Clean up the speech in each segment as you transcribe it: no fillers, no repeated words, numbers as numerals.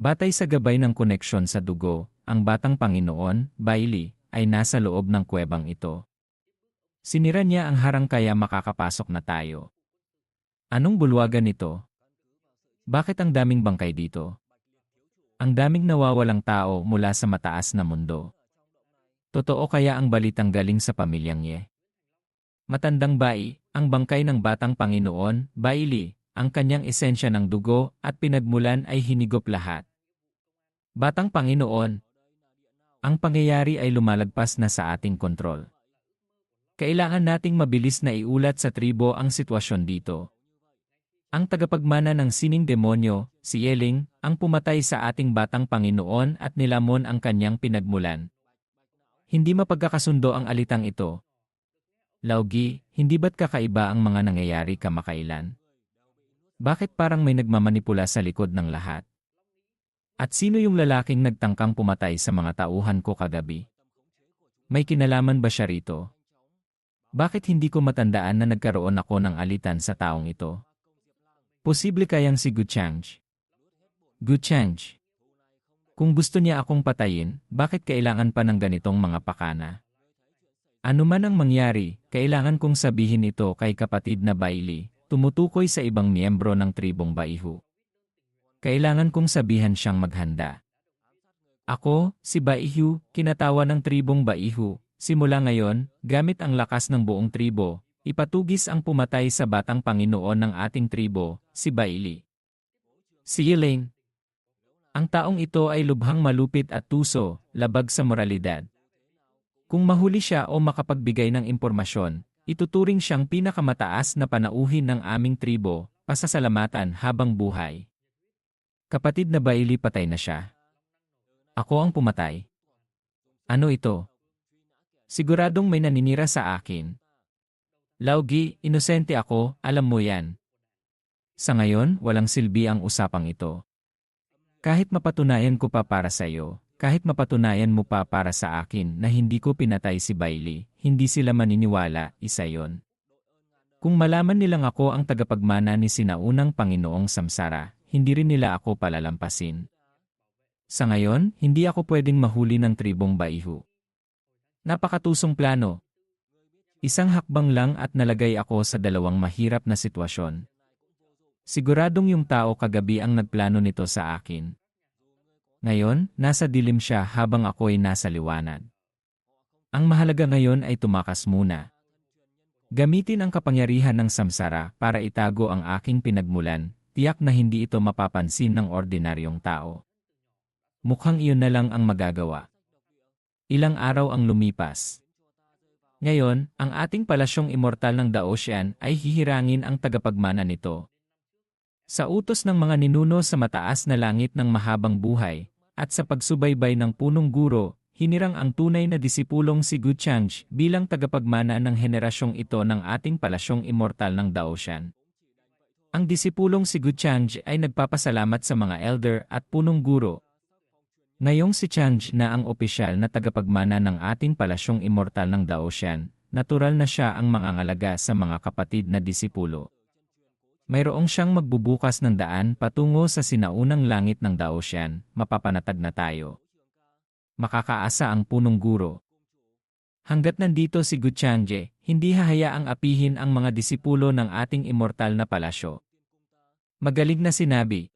Batay sa gabay ng koneksyon sa dugo, ang batang Panginoon, Bailey, ay nasa loob ng kuwebang ito. Sinira niya ang harang kaya makakapasok na tayo. Anong bulwagan ito? Bakit ang daming bangkay dito? Ang daming nawawalang tao mula sa mataas na mundo. Totoo kaya ang balitang galing sa pamilyang Ye? Matandang bai, ang bangkay ng batang Panginoon, Bailey, ang kanyang esensya ng dugo at pinagmulan ay hinigop lahat. Batang Panginoon, ang pangyayari ay lumalagpas na sa ating kontrol. Kailangan nating mabilis na iulat sa tribo ang sitwasyon dito. Ang tagapagmana ng sining demonyo, si Yeling, ang pumatay sa ating batang Panginoon at nilamon ang kanyang pinagmulan. Hindi mapagkakasundo ang alitang ito. Laugi, hindi ba't kakaiba ang mga nangyayari kamakailan? Bakit parang may nagmamanipula sa likod ng lahat? At sino yung lalaking nagtangkang pumatay sa mga tauhan ko kagabi? May kinalaman ba siya rito? Bakit hindi ko matandaan na nagkaroon ako ng alitan sa taong ito? Posible kayang si Guchang? Guchang, kung gusto niya akong patayin, bakit kailangan pa ng ganitong mga pakana? Ano man ang mangyari, kailangan kong sabihin ito kay kapatid na Bailey, tumutukoy sa ibang miyembro ng tribong Baihu. Kailangan kong sabihan siyang maghanda. Ako, si Baihu, kinatawa ng tribong Baihu, simula ngayon, gamit ang lakas ng buong tribo, ipatugis ang pumatay sa batang Panginoon ng ating tribo, si Bailey. Si Yeling. Ang taong ito ay lubhang malupit at tuso, labag sa moralidad. Kung mahuli siya o makapagbigay ng impormasyon, ituturing siyang pinakamataas na panauhin ng aming tribo, pasasalamatan habang buhay. Kapatid na Bailey, patay na siya. Ako ang pumatay. Ano ito? Siguradong may naninira sa akin. Laugi, inosente ako, alam mo yan. Sa ngayon, walang silbi ang usapang ito. Kahit mapatunayan ko pa para sa iyo, kahit mapatunayan mo pa para sa akin na hindi ko pinatay si Bailey, hindi sila maniniwala, isa yon. Kung malaman nilang ako ang tagapagmana ni sinaunang Panginoong Samsara, hindi rin nila ako palalampasin. Sa ngayon, hindi ako pwedeng mahuli ng tribong Baihu. Napakatusong plano. Isang hakbang lang at nalagay ako sa dalawang mahirap na sitwasyon. Siguradong yung tao kagabi ang nagplano nito sa akin. Ngayon, nasa dilim siya habang ako'y nasa liwanag. Ang mahalaga ngayon ay tumakas muna. Gamitin ang kapangyarihan ng samsara para itago ang aking pinagmulan, tiyak na hindi ito mapapansin ng ordinaryong tao. Mukhang iyon na lang ang magagawa. Ilang araw ang lumipas. Ngayon, ang ating palasyong immortal ng Daoshan ay hihirangin ang tagapagmana nito. Sa utos ng mga ninuno sa mataas na langit ng mahabang buhay, at sa pagsubaybay ng punong guro, hinirang ang tunay na disipulong si Guchang bilang tagapagmana ng henerasyong ito ng ating palasyong immortal ng Daoshan. Ang disipulong si Guchang ay nagpapasalamat sa mga elder at punong guro. Ngayong si Chang na ang opisyal na tagapagmana ng ating palasyong immortal ng Daoshan, natural na siya ang mangangalaga sa mga kapatid na disipulo. Mayroong siyang magbubukas ng daan patungo sa sinaunang langit ng Daoshan, mapapanatag na tayo. Makakaasa ang punong guro. Hanggat nandito si Guchang, hindi hahayaang apihin ang mga disipulo ng ating immortal na palasyo. Magaling na sinabi.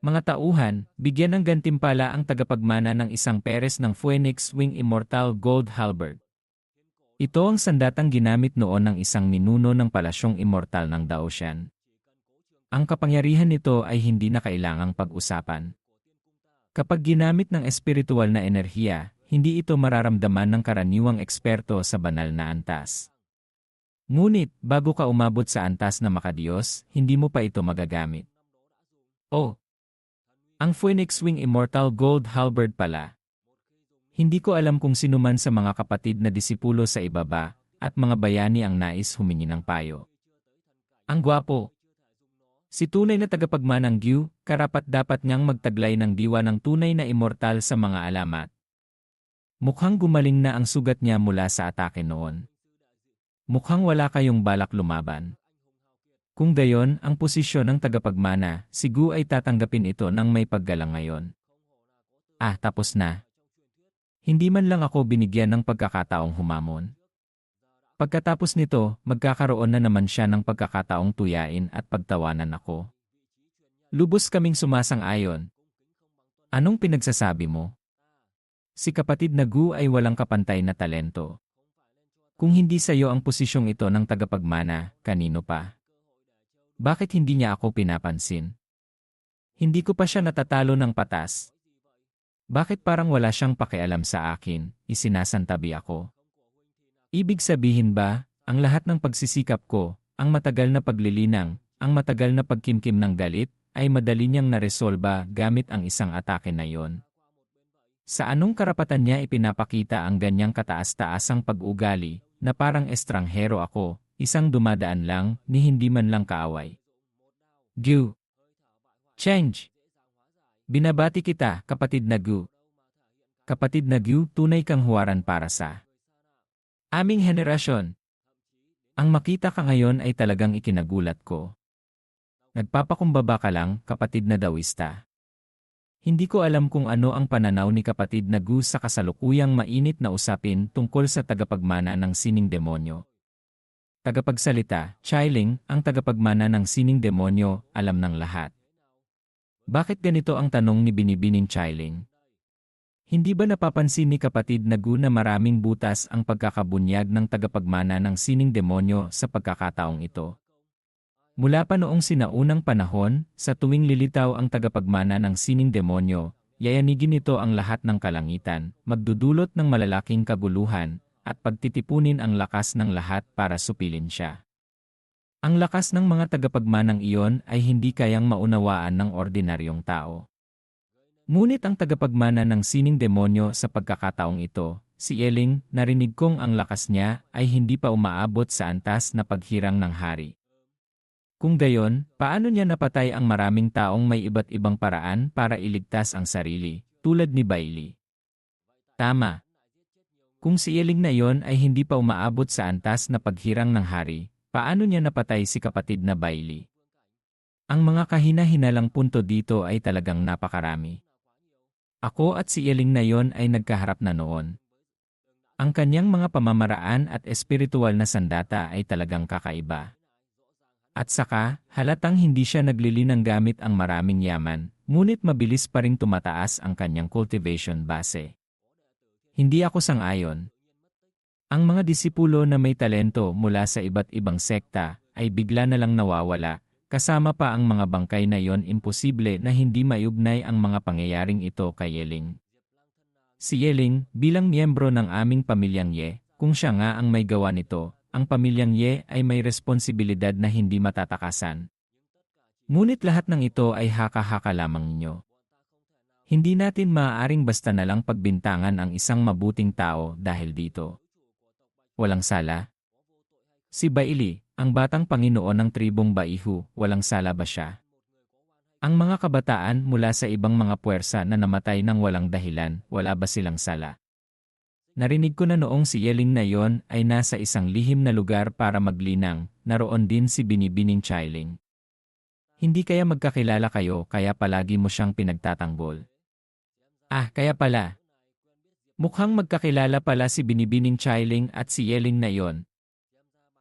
Mga tauhan, bigyan ng gantimpala ang tagapagmana ng isang peres ng Phoenix Wing Immortal Gold Halberd. Ito ang sandatang ginamit noon ng isang ninuno ng palasyong immortal ng Daoshan. Ang kapangyarihan nito ay hindi na kailangang pag-usapan. Kapag ginamit ng espiritual na enerhiya, hindi ito mararamdaman ng karaniwang eksperto sa banal na antas. Ngunit, bago ka umabot sa antas na makadiyos, hindi mo pa ito magagamit. Oh! Ang Phoenix Wing Immortal Gold Halberd pala. Hindi ko alam kung sino man sa mga kapatid na disipulo sa ibaba, at mga bayani ang nais humingi ng payo. Ang gwapo. Si tunay na tagapagmanang Gyu, karapat-dapat niyang magtaglay ng diwa ng tunay na immortal sa mga alamat. Mukhang gumaling na ang sugat niya mula sa atake noon. Mukhang wala kayong balak lumaban. Kung gayon ang posisyon ng tagapagmana, si Gu ay tatanggapin ito ng may paggalang ngayon. Tapos na. Hindi man lang ako binigyan ng pagkakataong humamon. Pagkatapos nito, magkakaroon na naman siya ng pagkakataong tuyain at pagtawanan ako. Lubos kaming sumasang-ayon. Anong pinagsasabi mo? Si kapatid na Gu ay walang kapantay na talento. Kung hindi sa iyo ang posisyong ito ng tagapagmana, kanino pa? Bakit hindi niya ako pinapansin? Hindi ko pa siya natatalo ng patas. Bakit parang wala siyang pakialam sa akin, isinasantabi ako? Ibig sabihin ba, ang lahat ng pagsisikap ko, ang matagal na paglilinang, ang matagal na pagkimkim ng galit, ay madali niyang naresolba gamit ang isang atake na iyon? Sa anong karapatan niya ipinapakita ang ganyang kataas-taasang pag-ugali, na parang estranghero ako, isang dumadaan lang, ni hindi man lang kaaway? Gu. Change. Binabati kita, kapatid na Gu. Kapatid na Gu, tunay kang huwaran para sa aming henerasyon. Ang makita ka ngayon ay talagang ikinagulat ko. Nagpapakumbaba ka lang, kapatid na Dawista. Hindi ko alam kung ano ang pananaw ni kapatid na Gu sa kasalukuyang mainit na usapin tungkol sa tagapagmana ng sining demonyo. Tagapagsalita, Chailing, ang tagapagmana ng sining demonyo, alam ng lahat. Bakit ganito ang tanong ni Binibining Chailing? Hindi ba napapansin ni kapatid na Gu na maraming butas ang pagkakabunyag ng tagapagmana ng sining demonyo sa pagkakataong ito? Mula pa noong sinaunang panahon, sa tuwing lilitaw ang tagapagmana ng sining demonyo, yayanigin nito ang lahat ng kalangitan, magdudulot ng malalaking kaguluhan, at pagtitipunin ang lakas ng lahat para supilin siya. Ang lakas ng mga tagapagmanang iyon ay hindi kayang maunawaan ng ordinaryong tao. Ngunit ang tagapagmana ng sining demonyo sa pagkakataong ito, si Eling, narinig kong ang lakas niya ay hindi pa umaabot sa antas na paghirang ng hari. Kung gayon, paano niya napatay ang maraming taong may iba't ibang paraan para iligtas ang sarili, tulad ni Bailey? Tama. Kung si Eling na iyon ay hindi pa umaabot sa antas na paghirang ng hari, paano niya napatay si kapatid na Bailey? Ang mga kahina-hinalang punto dito ay talagang napakarami. Ako at si Eling na iyon ay nagkaharap na noon. Ang kanyang mga pamamaraan at espiritual na sandata ay talagang kakaiba. At saka, halatang hindi siya naglilinang gamit ang maraming yaman, ngunit mabilis pa ring tumataas ang kanyang cultivation base. Hindi ako sang-ayon. Ang mga disipulo na may talento mula sa iba't ibang sekta ay bigla na lang nawawala, kasama pa ang mga bangkay na iyon imposible na hindi maiugnay ang mga pangyayaring ito kay Yeling. Si Yeling, bilang miyembro ng aming pamilyang Ye, kung siya nga ang may gawa nito, ang pamilyang Ye ay may responsibilidad na hindi matatakasan. Ngunit lahat ng ito ay haka-haka lamang ninyo. Hindi natin maaaring basta na lang pagbintangan ang isang mabuting tao dahil dito. Walang sala. Si Bailey, ang batang Panginoon ng tribong Baihu, walang sala ba siya? Ang mga kabataan mula sa ibang mga puwersa na namatay ng walang dahilan, wala ba silang sala? Narinig ko na noong si Yeling na yon ay nasa isang lihim na lugar para maglinang, naroon din si Binibining Chailing. Hindi kaya magkakilala kayo kaya palagi mo siyang pinagtatanggol? Kaya pala. Mukhang magkakilala pala si Binibining Chailing at si Yeling na yon.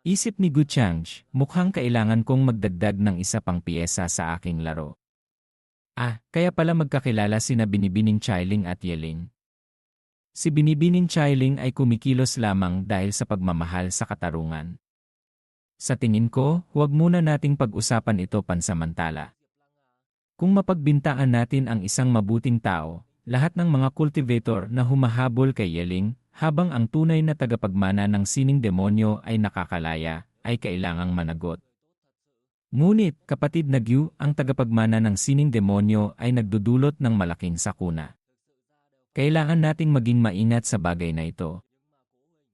Isip ni Gu Changj, mukhang kailangan kong magdagdag ng isa pang piyesa sa aking laro. Kaya pala magkakilala sina Binibining Chailing at Yeling. Si Binibining Chailing ay kumikilos lamang dahil sa pagmamahal sa katarungan. Sa tingin ko, huwag muna nating pag-usapan ito pansamantala. Kung mapagbintangan natin ang isang mabuting tao, lahat ng mga cultivator na humahabol kay Yeling, habang ang tunay na tagapagmana ng sining demonyo ay nakakalaya, ay kailangang managot. Ngunit, kapatid na Gu, ang tagapagmana ng sining demonyo ay nagdudulot ng malaking sakuna. Kailangan nating maging maingat sa bagay na ito.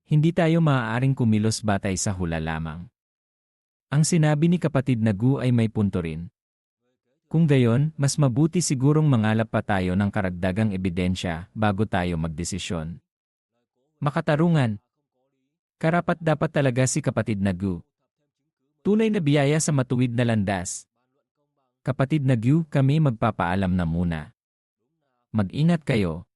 Hindi tayo maaaring kumilos batay sa hula lamang. Ang sinabi ni kapatid na Gu ay may punto rin. Kung gayon, mas mabuti sigurong mangalap pa tayo ng karagdagang ebidensya bago tayo magdesisyon. Makatarungan. Karapat-dapat talaga si kapatid na Gu. Tunay na biyaya sa matuwid na landas. Kapatid na Gyu, kami magpapaalam na muna. Mag-ingat kayo.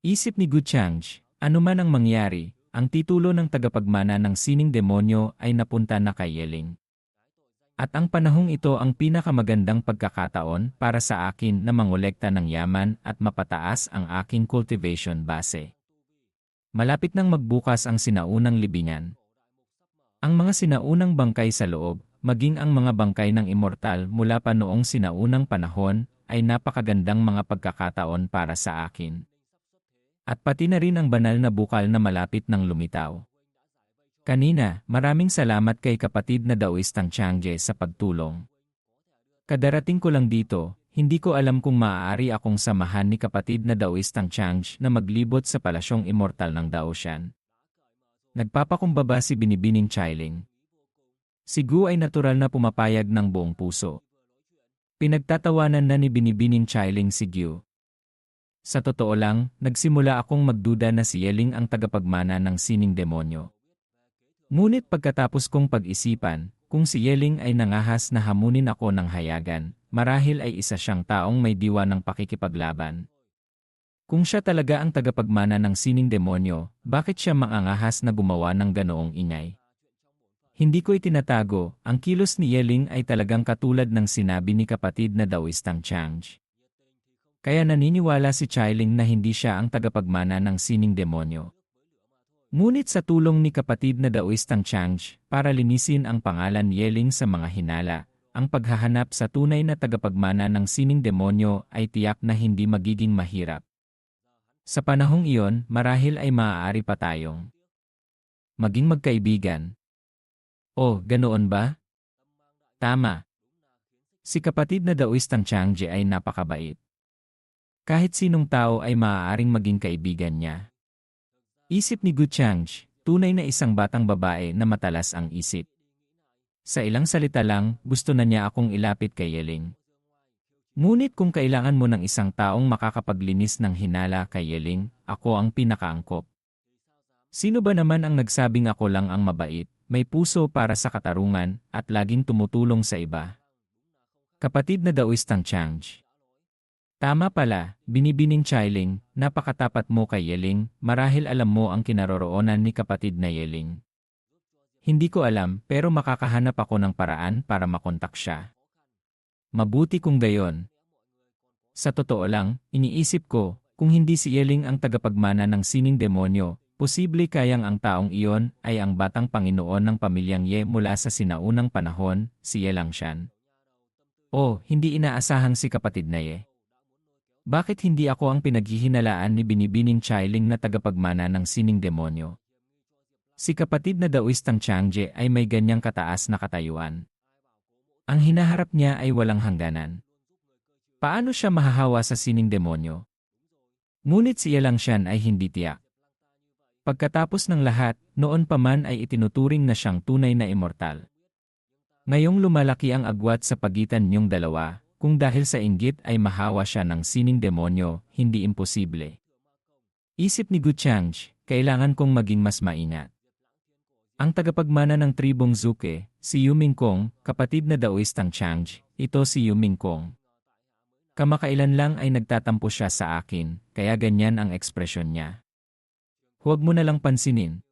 Isip ni Gu Changj, ano man ang mangyari, ang titulo ng tagapagmana ng sining demonyo ay napunta na kay Yeling. At ang panahong ito ang pinakamagandang pagkakataon para sa akin na mangolekta ng yaman at mapataas ang aking cultivation base. Malapit nang magbukas ang sinaunang libingan. Ang mga sinaunang bangkay sa loob, maging ang mga bangkay ng immortal mula pa noong sinaunang panahon, ay napakagandang mga pagkakataon para sa akin. At pati na rin ang banal na bukal na malapit ng lumitaw. Kanina, maraming salamat kay kapatid na Daoistang Changje sa pagtulong. Kadarating ko lang dito, hindi ko alam kung maaari akong samahan ni kapatid na Daoistang Changj na maglibot sa palasyong immortal ng Daoshan. Nagpapakumbaba si Binibining Chailing. Si Gu ay natural na pumapayag ng buong puso. Pinagtatawanan na ni Binibining Chailing si Gu. Sa totoo lang, nagsimula akong magduda na si Yeling ang tagapagmana ng sining demonyo. Ngunit pagkatapos kong pag-isipan, kung si Yeling ay nangahas na hamunin ako ng hayagan, marahil ay isa siyang taong may diwa ng pakikipaglaban. Kung siya talaga ang tagapagmana ng sining demonyo, bakit siya maangahas na gumawa ng ganoong ingay? Hindi ko itinatago, ang kilos ni Yeling ay talagang katulad ng sinabi ni kapatid na Daoistang Changj. Kaya naniniwala si Chailing na hindi siya ang tagapagmana ng sining demonyo. Ngunit sa tulong ni kapatid na Daoistang Changj, para linisin ang pangalan ni Yeling sa mga hinala, ang paghahanap sa tunay na tagapagmana ng sining demonyo ay tiyak na hindi magiging mahirap. Sa panahong iyon, marahil ay maaari pa tayong maging magkaibigan. Oh, ganoon ba? Tama. Si kapatid na Daoistang Changje ay napakabait. Kahit sinong tao ay maaaring maging kaibigan niya. Isip ni Gu Changj, tunay na isang batang babae na matalas ang isip. Sa ilang salita lang, gusto na niya akong ilapit kay Yeling. Ngunit kung kailangan mo ng isang taong makakapaglinis ng hinala kay Yeling, ako ang pinakaangkop. Sino ba naman ang nagsabing ako lang ang mabait, may puso para sa katarungan, at laging tumutulong sa iba? Kapatid na Daoistang Changj. Tama pala, Binibining Chailing, napakatapat mo kay Yeling, marahil alam mo ang kinaroroonan ni kapatid na Yeling. Hindi ko alam, pero makakahanap ako ng paraan para makontak siya. Mabuti kung gayon. Sa totoo lang, iniisip ko, kung hindi si Yeling ang tagapagmana ng sining demonyo, posible kayang ang taong iyon ay ang batang Panginoon ng pamilyang Ye mula sa sinaunang panahon, si Ye Langshan. Oh, hindi inaasahang si kapatid na Ye. Bakit hindi ako ang pinaghihinalaan ni Binibining Chailing na tagapagmana ng sining demonyo? Si kapatid na Daoistang Changje ay may ganyang kataas na katayuan. Ang hinaharap niya ay walang hangganan. Paano siya mahahawa sa sining demonyo? Ngunit si Ye Langshan ay hindi tiyak. Pagkatapos ng lahat, noon pa man ay itinuturing na siyang tunay na immortal. Ngayong lumalaki ang agwat sa pagitan niyong dalawa, kung dahil sa inggit ay mahawa siya ng sining demonyo, hindi imposible. Isip ni Gu Changj, kailangan kong maging mas maingat. Ang tagapagmana ng tribong Zuke, si Yuming Kong, kapatid na Daoistang Changj, ito si Yuming Kong. Kamakailan lang ay nagtatampo siya sa akin, kaya ganyan ang ekspresyon niya. Huwag mo na lang pansinin.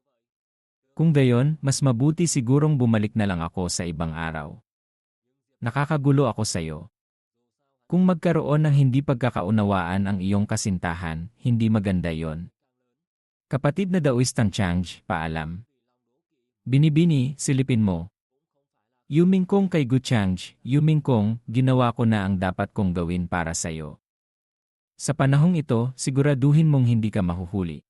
Kung gayon, mas mabuti sigurong bumalik na lang ako sa ibang araw. Nakakagulo ako sa'yo. Kung magkaroon ng hindi pagkakaunawaan ang iyong kasintahan, hindi maganda yon. Kapatid na Daoistang Changj, paalam. Binibini, silipin mo. Yuming Kong kay Gu Changj, Yuming Kong, ginawa ko na ang dapat kong gawin para sa'yo. Sa panahong ito, siguraduhin mong hindi ka mahuhuli.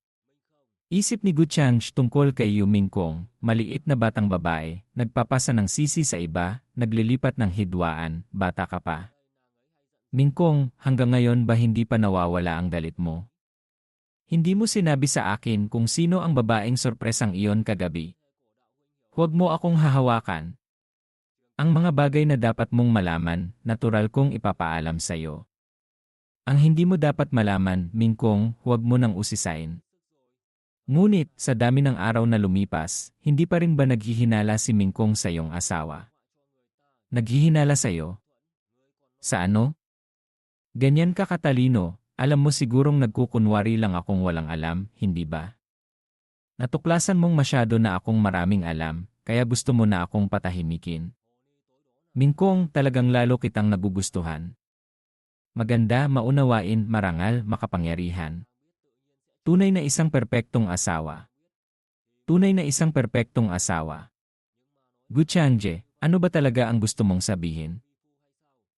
Isip ni Gu Changj tungkol kay Yuming Kong, maliit na batang babae, nagpapasa ng sisi sa iba, naglilipat ng hidwaan, bata ka pa. Mingkong, hanggang ngayon ba hindi pa nawawala ang galit mo? Hindi mo sinabi sa akin kung sino ang babaeng sorpresang iyon kagabi. Huwag mo akong hahawakan. Ang mga bagay na dapat mong malaman, natural kong ipapaalam sa iyo. Ang hindi mo dapat malaman, Mingkong, huwag mo nang usisain. Ngunit, sa dami ng araw na lumipas, hindi pa rin ba naghihinala si Mingkong sa iyong asawa? Naghihinala sa iyo? Sa ano? Ganyan ka katalino, alam mo sigurong nagkukunwari lang akong walang alam, hindi ba? Natuklasan mong masyado na akong maraming alam, kaya gusto mo na akong patahimikin. Mingkong, talagang lalo kitang nagugustuhan. Maganda, maunawain, marangal, makapangyarihan. Tunay na isang perpektong asawa. Tunay na isang perpektong asawa. Gu Changje, ano ba talaga ang gusto mong sabihin?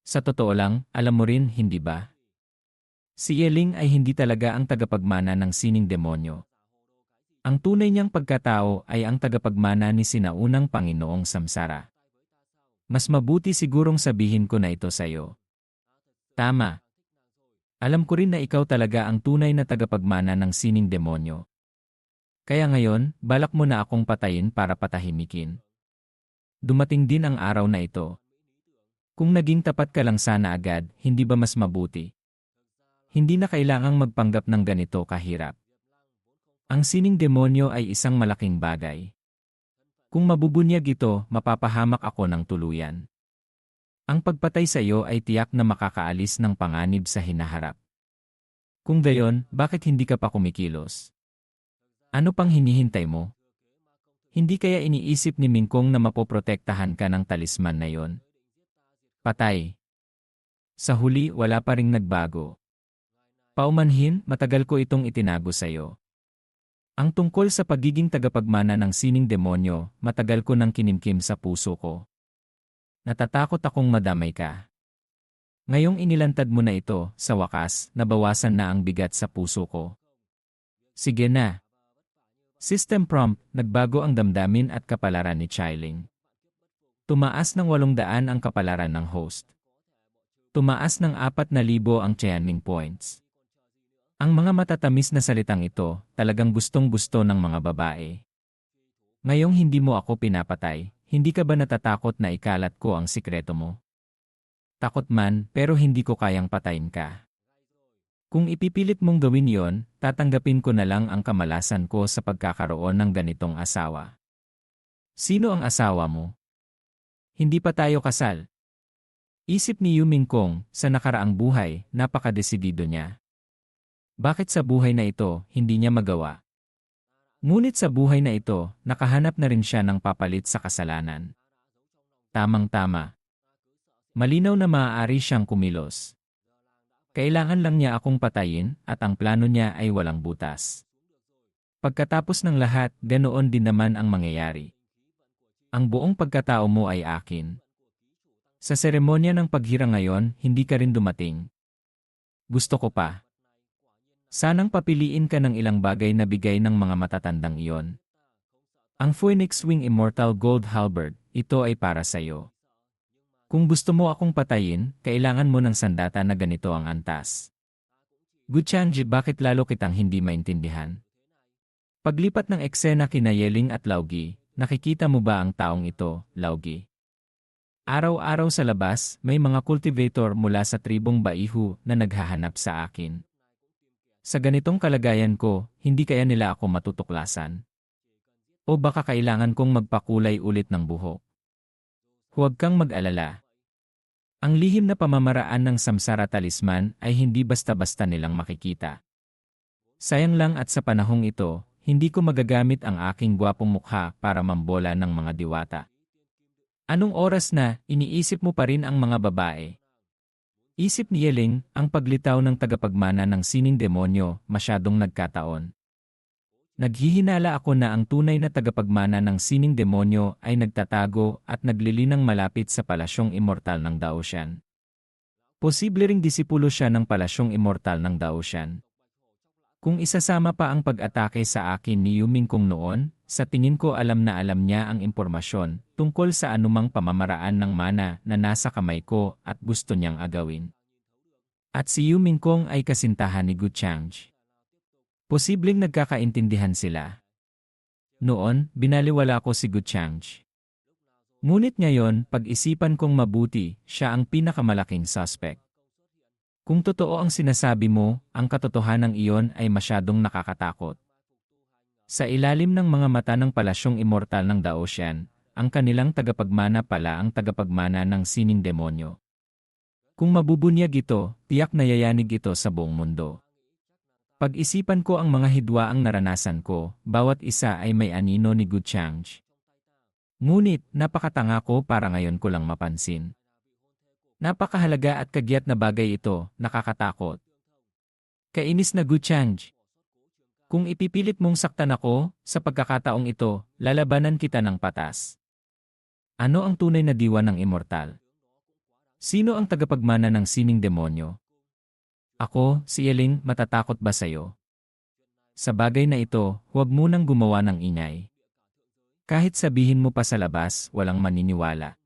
Sa totoo lang, alam mo rin, hindi ba? Si Yeling ay hindi talaga ang tagapagmana ng sining demonyo. Ang tunay niyang pagkatao ay ang tagapagmana ni sinaunang Panginoong Samsara. Mas mabuti sigurong sabihin ko na ito sa iyo. Tama. Alam ko rin na ikaw talaga ang tunay na tagapagmana ng sining demonyo. Kaya ngayon, balak mo na akong patayin para patahimikin. Dumating din ang araw na ito. Kung naging tapat ka lang sana agad, hindi ba mas mabuti? Hindi na kailangang magpanggap ng ganito kahirap. Ang sining demonyo ay isang malaking bagay. Kung mabubunyag ito, mapapahamak ako ng tuluyan. Ang pagpatay sa iyo ay tiyak na makakaalis ng panganib sa hinaharap. Kung gayon, bakit hindi ka pa kumikilos? Ano pang hinihintay mo? Hindi kaya iniisip ni Mingkong na mapoprotektahan ka ng talisman na yon? Patay. Sa huli, wala pa ring nagbago. Paumanhin, matagal ko itong itinago sa iyo. Ang tungkol sa pagiging tagapagmana ng sining demonyo, matagal ko nang kinimkim sa puso ko. Natatakot akong madamay ka. Ngayong inilantad mo na ito, sa wakas, nabawasan na ang bigat sa puso ko. Sige na. System prompt, nagbago ang damdamin at kapalaran ni Chailing. Tumaas ng 800 ang kapalaran ng host. Tumaas ng 4,000 ang Tianming points. Ang mga matatamis na salitang ito, talagang gustong-gusto ng mga babae. Ngayong hindi mo ako pinapatay, hindi ka ba natatakot na ikalat ko ang sikreto mo? Takot man, pero hindi ko kayang patayin ka. Kung ipipilit mong gawin yon, tatanggapin ko na lang ang kamalasan ko sa pagkakaroon ng ganitong asawa. Sino ang asawa mo? Hindi pa tayo kasal. Isip ni Yu Mingkong, sa nakaraang buhay, napakadesidido niya. Bakit sa buhay na ito, hindi niya magawa? Ngunit sa buhay na ito, nakahanap na rin siya ng papalit sa kasalanan. Tamang-tama. Malinaw na maaari siyang kumilos. Kailangan lang niya akong patayin at ang plano niya ay walang butas. Pagkatapos ng lahat, ganoon din naman ang mangyayari. Ang buong pagkatao mo ay akin. Sa seremonya ng paghirang ngayon, hindi ka rin dumating. Gusto ko pa. Sanang papiliin ka ng ilang bagay na bigay ng mga matatandang iyon. Ang Phoenix Wing Immortal Gold Halberd, ito ay para sa iyo. Kung gusto mo akong patayin, kailangan mo ng sandata na ganito ang antas. Gu Changji, bakit lalo kitang hindi maintindihan? Paglipat ng eksena kina Yeling at Laugi, nakikita mo ba ang taong ito, Laugi? Araw-araw sa labas, may mga cultivator mula sa tribong Baihu na naghahanap sa akin. Sa ganitong kalagayan ko, hindi kaya nila ako matutuklasan? O baka kailangan kong magpakulay ulit ng buhok? Huwag kang mag-alala. Ang lihim na pamamaraan ng Samsara Talisman ay hindi basta-basta nilang makikita. Sayang lang at sa panahong ito, hindi ko magagamit ang aking gwapong mukha para mambola ng mga diwata. Anong oras na, iniisip mo pa rin ang mga babae? Isip ni Yeling, ang paglitaw ng tagapagmana ng sining demonyo, masyadong nagkataon. Naghihinala ako na ang tunay na tagapagmana ng sining demonyo ay nagtatago at naglilinang malapit sa palasyong immortal ng Daoshan. Posible ring disipulo siya ng palasyong immortal ng Daoshan. Kung isasama pa ang pag-atake sa akin ni Yu Mingkong noon, sa tingin ko alam na alam niya ang impormasyon tungkol sa anumang pamamaraan ng mana na nasa kamay ko at gusto niyang agawin. At si Yu Mingkong ay kasintahan ni Gu Changji. Posibleng nagkakaintindihan sila. Noon, binaliwala ko si Gu Changji. Ngunit ngayon, pag-isipan kong mabuti, siya ang pinakamalaking suspect. Kung totoo ang sinasabi mo, ang katotohanan iyon ay masyadong nakakatakot. Sa ilalim ng mga mata ng palasyong immortal ng Daoshan, ang kanilang tagapagmana pala ang tagapagmana ng sining demonyo. Kung mabubunyag ito, tiyak na yayanig ito sa buong mundo. Pag-isipan ko ang mga hidwaang naranasan ko, bawat isa ay may anino ni Guchang. Ngunit, napakatanga ko para ngayon ko lang mapansin. Napakahalaga at kagyat na bagay ito, nakakatakot. Kainis na Guchang. Kung ipipilit mong saktan ako, sa pagkakataong ito, lalabanan kita ng patas. Ano ang tunay na diwa ng immortal? Sino ang tagapagmana ng sining demonyo? Ako, si Yeling, matatakot ba sa'yo? Sa bagay na ito, huwag munang gumawa ng ingay. Kahit sabihin mo pa sa labas, walang maniniwala.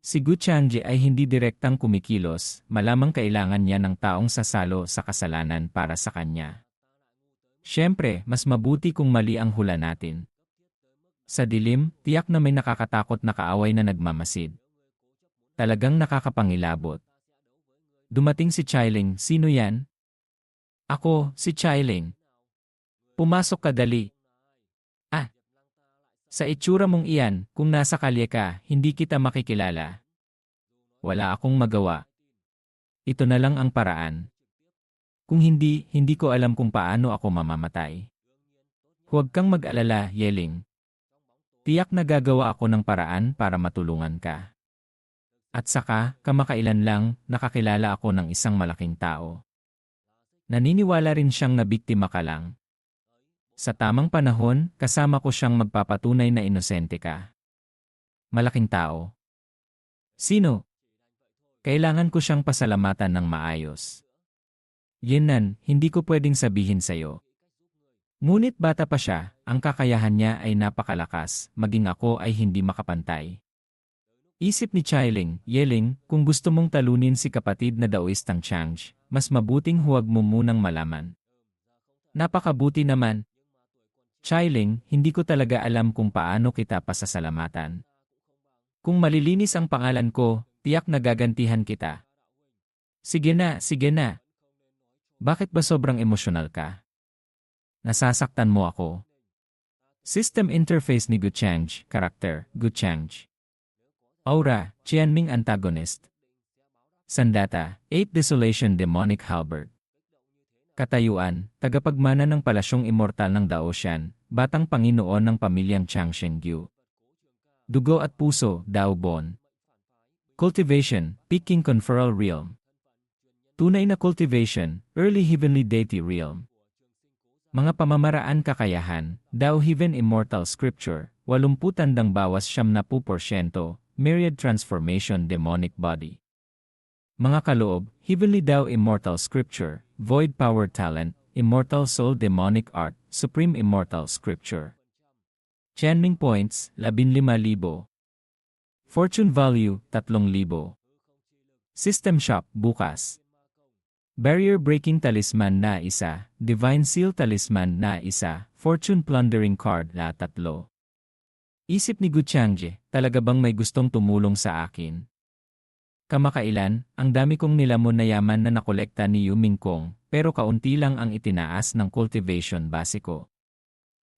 Si Guchang ay hindi direktang kumikilos, malamang kailangan niya ng taong sasalo sa kasalanan para sa kanya. Siyempre, mas mabuti kung mali ang hula natin. Sa dilim, tiyak na may nakakatakot na kaaway na nagmamasid. Talagang nakakapangilabot. Dumating si Chailing, sino yan? Ako, si Chailing. Pumasok ka dali. Ah! Sa itsura mong iyan, kung nasa kalye ka, hindi kita makikilala. Wala akong magawa. Ito na lang ang paraan. Kung hindi, hindi ko alam kung paano ako mamamatay. Huwag kang mag-alala, Yeling. Tiyak na gagawa ako ng paraan para matulungan ka. At saka, kamakailan lang, nakakilala ako ng isang malaking tao. Naniniwala rin siyang nabiktima ka lang. Sa tamang panahon, kasama ko siyang magpapatunay na inosente ka. Malaking tao. Sino? Kailangan ko siyang pasalamatan ng maayos. Yenan, hindi ko pwedeng sabihin sa'yo. Ngunit bata pa siya, ang kakayahan niya ay napakalakas, maging ako ay hindi makapantay. Isip ni Chailing, Yeling, kung gusto mong talunin si kapatid na Daoistang Chang, mas mabuting huwag mo munang malaman. Napakabuti naman. Chailing, hindi ko talaga alam kung paano kita pasasalamatan. Kung malilinis ang pangalan ko, tiyak na gagantihan kita. Sige na, sige na. Bakit ba sobrang emosyonal ka? Nasasaktan mo ako. System interface ni Guchang, karakter, Guchang. Aura, Qianming antagonist. Sandata, 8 Desolation Demonic Halberd. Katayuan, tagapagmana ng palasyong immortal ng Daoshan, batang Panginoon ng pamilyang Chang Shengyu. Dugo at puso, Dao Bon. Cultivation, Peking Conferral Realm. Tunay na cultivation, Early Heavenly Deity Realm. Mga pamamaraan kakayahan, Dao Heaven Immortal Scripture, 80 tandang bawas 70%, Myriad Transformation Demonic Body. Mga kaloob, Heavenly Dao Immortal Scripture, Void Power Talent, Immortal Soul Demonic Art, Supreme Immortal Scripture. Channeling Points, 15,000. Fortune Value, 3,000. System Shop, bukas. Barrier Breaking Talisman na isa, Divine Seal Talisman na isa, Fortune Plundering Card na 3. Isip ni Guchang, talaga bang may gustong tumulong sa akin? Kamakailan, ang dami kong nilamon na yaman na nakolekta ni Yu Mingkong, pero kaunti lang ang itinaas ng cultivation basiko.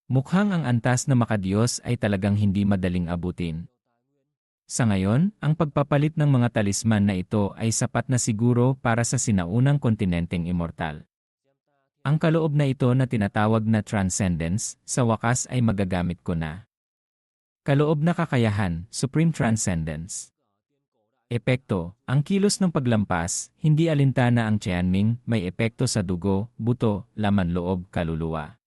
Mukhang ang antas na makadiyos ay talagang hindi madaling abutin. Sa ngayon, ang pagpapalit ng mga talisman na ito ay sapat na siguro para sa sinaunang kontinenteng immortal. Ang kaloob na ito na tinatawag na transcendence, sa wakas ay magagamit ko na. Kaloob na kakayahan, Supreme Transcendence. Epekto, ang kilos ng paglampas, hindi alintana ang Qianming, may epekto sa dugo, buto, laman loob, kaluluwa.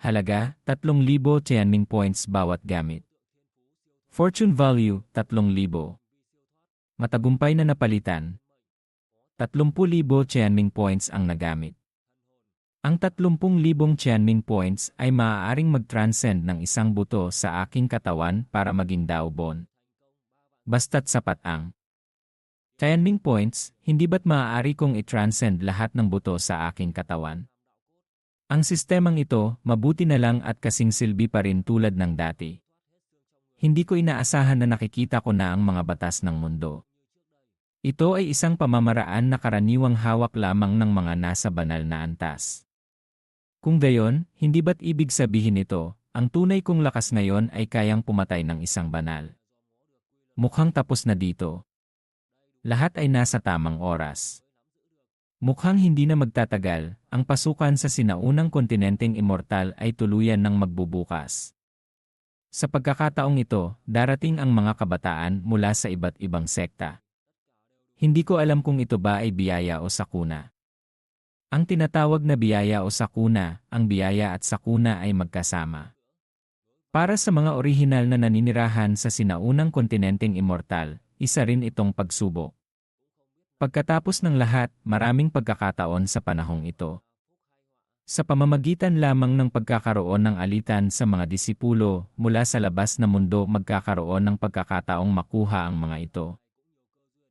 Halaga, 3,000 Qianming points bawat gamit. Fortune Value, 3,000. Matagumpay na napalitan. 30,000 Qianming points ang nagamit. Ang 30,000 Qianming points ay maaaring mag-transcend ng isang buto sa aking katawan para maging Dao Bon. Basta't sapat ang Qianming points, hindi ba't maaari kong i-transcend lahat ng buto sa aking katawan? Ang sistemang ito, mabuti na lang at kasing silbi pa rin tulad ng dati. Hindi ko inaasahan na nakikita ko na ang mga batas ng mundo. Ito ay isang pamamaraan na karaniwang hawak lamang ng mga nasa banal na antas. Kung gayon, hindi ba't ibig sabihin nito, ang tunay kong lakas ngayon ay kayang pumatay ng isang banal? Mukhang tapos na dito. Lahat ay nasa tamang oras. Mukhang hindi na magtatagal, ang pasukan sa sinaunang kontinenteng immortal ay tuluyan ng magbubukas. Sa pagkakataong ito, darating ang mga kabataan mula sa iba't ibang sekta. Hindi ko alam kung ito ba ay biyaya o sakuna. Ang tinatawag na biyaya o sakuna, ang biyaya at sakuna ay magkasama. Para sa mga orihinal na naninirahan sa sinaunang kontinenteng immortal, isa rin itong pagsubok. Pagkatapos ng lahat, maraming pagkakataon sa panahong ito. Sa pamamagitan lamang ng pagkakaroon ng alitan sa mga disipulo mula sa labas na mundo magkakaroon ng pagkakataong makuha ang mga ito.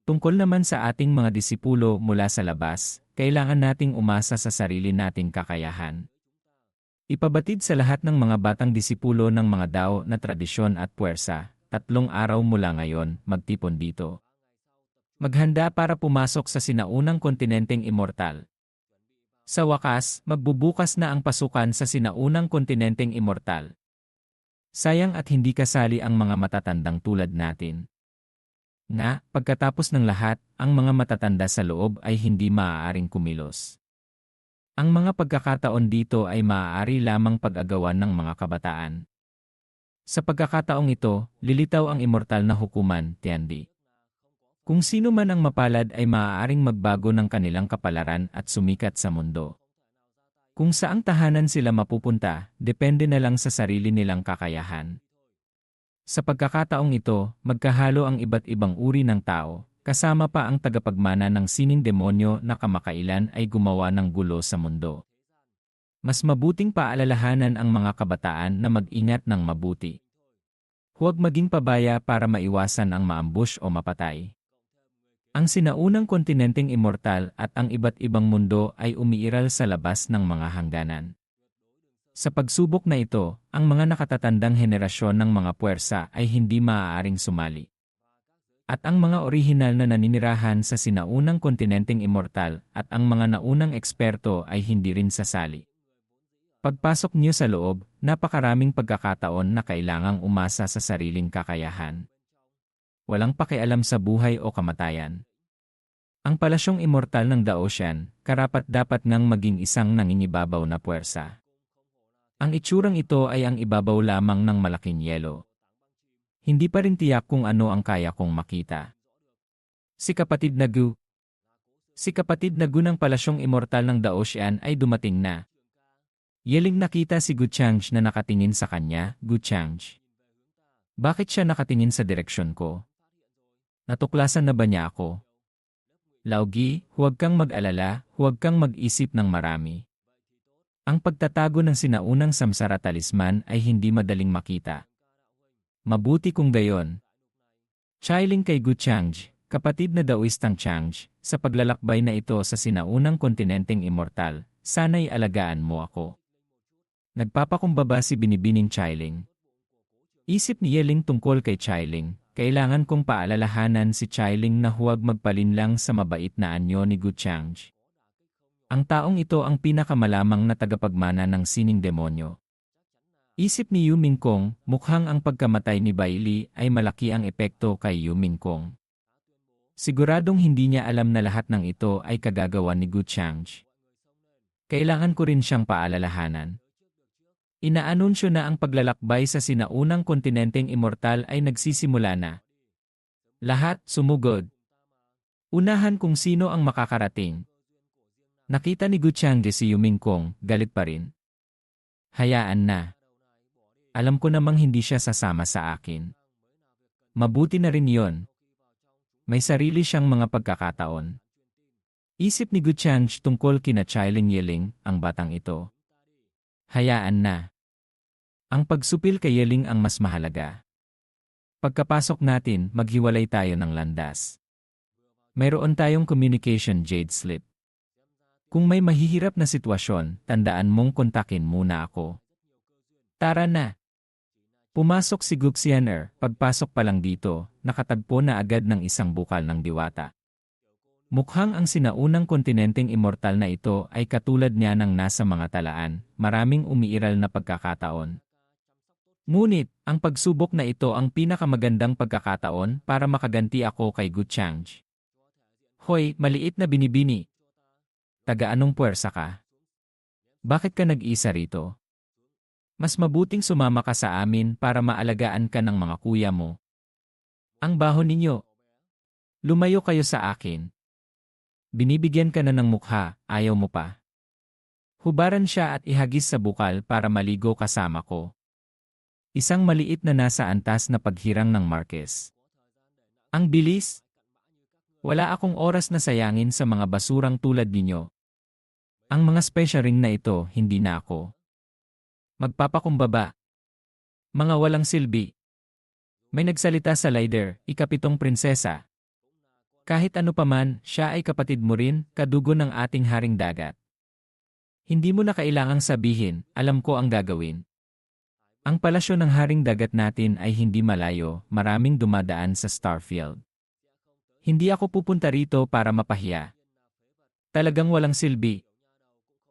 Tungkol naman sa ating mga disipulo mula sa labas, kailangan nating umasa sa sarili nating kakayahan. Ipabatid sa lahat ng mga batang disipulo ng mga dao na tradisyon at puwersa, 3 araw mula ngayon, magtipon dito. Maghanda para pumasok sa sinaunang kontinenteng immortal. Sa wakas, magbubukas na ang pasukan sa sinaunang kontinenteng immortal. Sayang at hindi kasali ang mga matatandang tulad natin. Nga, pagkatapos ng lahat, ang mga matatanda sa loob ay hindi maaaring kumilos. Ang mga pagkakataon dito ay maaari lamang pag-agawan ng mga kabataan. Sa pagkakataong ito, lilitaw ang immortal na hukuman, Tiandi. Kung sino man ang mapalad ay maaaring magbago ng kanilang kapalaran at sumikat sa mundo. Kung saang tahanan sila mapupunta, depende na lang sa sarili nilang kakayahan. Sa pagkakataong ito, magkahalo ang iba't ibang uri ng tao, kasama pa ang tagapagmana ng sining demonyo na kamakailan ay gumawa ng gulo sa mundo. Mas mabuting paalalahanan ang mga kabataan na mag-ingat ng mabuti. Huwag maging pabaya para maiwasan ang maambush o mapatay. Ang sinaunang kontinenteng immortal at ang iba't ibang mundo ay umiiral sa labas ng mga hangganan. Sa pagsubok na ito, ang mga nakatatandang henerasyon ng mga puwersa ay hindi maaaring sumali. At ang mga orihinal na naninirahan sa sinaunang kontinenteng immortal at ang mga naunang eksperto ay hindi rin sasali. Pagpasok niyo sa loob, napakaraming pagkakataon na kailangang umasa sa sariling kakayahan. Walang pakialam sa buhay o kamatayan. Ang palasyong immortal ng The Ocean, karapat-dapat ngang maging isang nangingibabaw na puwersa. Ang itsurang ito ay ang ibabaw lamang ng malaking yelo. Hindi pa rin tiyak kung ano ang kaya kong makita. Si Kapatid na Gu ng palasyong immortal ng The Ocean ay dumating na. Yeling nakita si Gu Chang'e na nakatingin sa kanya. Gu Chang'e. Bakit siya nakatingin sa direksyon ko? Natuklasan na ba niya ako? Laogi, huwag kang mag-alala, huwag kang mag-isip ng marami. Ang pagtatago ng sinaunang samsara talisman ay hindi madaling makita. Mabuti kung gayon. Chailing kay Gu Chang'e, kapatid na Daoistang Chang'e, sa paglalakbay na ito sa sinaunang kontinenteng immortal, sana'y alagaan mo ako. Nagpapakumbaba si Binibining Chailing. Isip ni Yeling tungkol kay Chailing, kailangan kong paalalahanan si Chailing na huwag magpalinlang sa mabait na anyo ni Gu Chang'e. Ang taong ito ang pinakamalamang na tagapagmana ng sining demonyo. Isip ni Yu Mingkong, mukhang ang pagkamatay ni Bai Li ay malaki ang epekto kay Yu Mingkong. Siguradong hindi niya alam na lahat ng ito ay kagagawa ni Gu Chang'e. Kailangan ko rin siyang paalalahanan. Inaanunsyo na ang paglalakbay sa sinaunang kontinenteng immortal ay nagsisimula na. Lahat sumugod. Unahan kung sino ang makakarating. Nakita ni Gu Chang'e si Yu Mingkong, galit pa rin. Hayaan na. Alam ko namang hindi siya sasama sa akin. Mabuti na rin yon. May sarili siyang mga pagkakataon. Isip ni Gu Chang'e tungkol kina Chailing Yeling, ang batang ito. Hayaan na. Ang pagsupil kay Yeling ang mas mahalaga. Pagkapasok natin, maghiwalay tayo ng landas. Mayroon tayong communication jade slip. Kung may mahihirap na sitwasyon, tandaan mong kontakin muna ako. Tara na! Pumasok si Guxianer, pagpasok pa lang dito, nakatagpo na agad ng isang bukal ng diwata. Mukhang ang sinaunang kontinenteng immortal na ito ay katulad niya ng nasa mga talaan, maraming umiiral na pagkakataon. Ngunit, ang pagsubok na ito ang pinakamagandang pagkakataon para makaganti ako kay Gu Changge. Hoy, maliit na binibini. Taga-anong puwersa ka? Bakit ka nag-isa rito? Mas mabuting sumama ka sa amin para maalagaan ka ng mga kuya mo. Ang baho ninyo. Lumayo kayo sa akin. Binibigyan ka na ng mukha, ayaw mo pa. Hubaran siya at ihagis sa bukal para maligo kasama ko. Isang maliit na nasa antas na paghirang ng Marquez. Ang bilis! Wala akong oras na sayangin sa mga basurang tulad ninyo. Ang mga special ring na ito, hindi na ako. Magpapakumbaba. Mga walang silbi. May nagsalita sa leader, ikapitong prinsesa. Kahit ano paman, siya ay kapatid mo rin, kadugo ng ating haring dagat. Hindi mo na kailangang sabihin, alam ko ang gagawin. Ang palasyo ng haring dagat natin ay hindi malayo, maraming dumadaan sa Starfield. Hindi ako pupunta rito para mapahiya. Talagang walang silbi.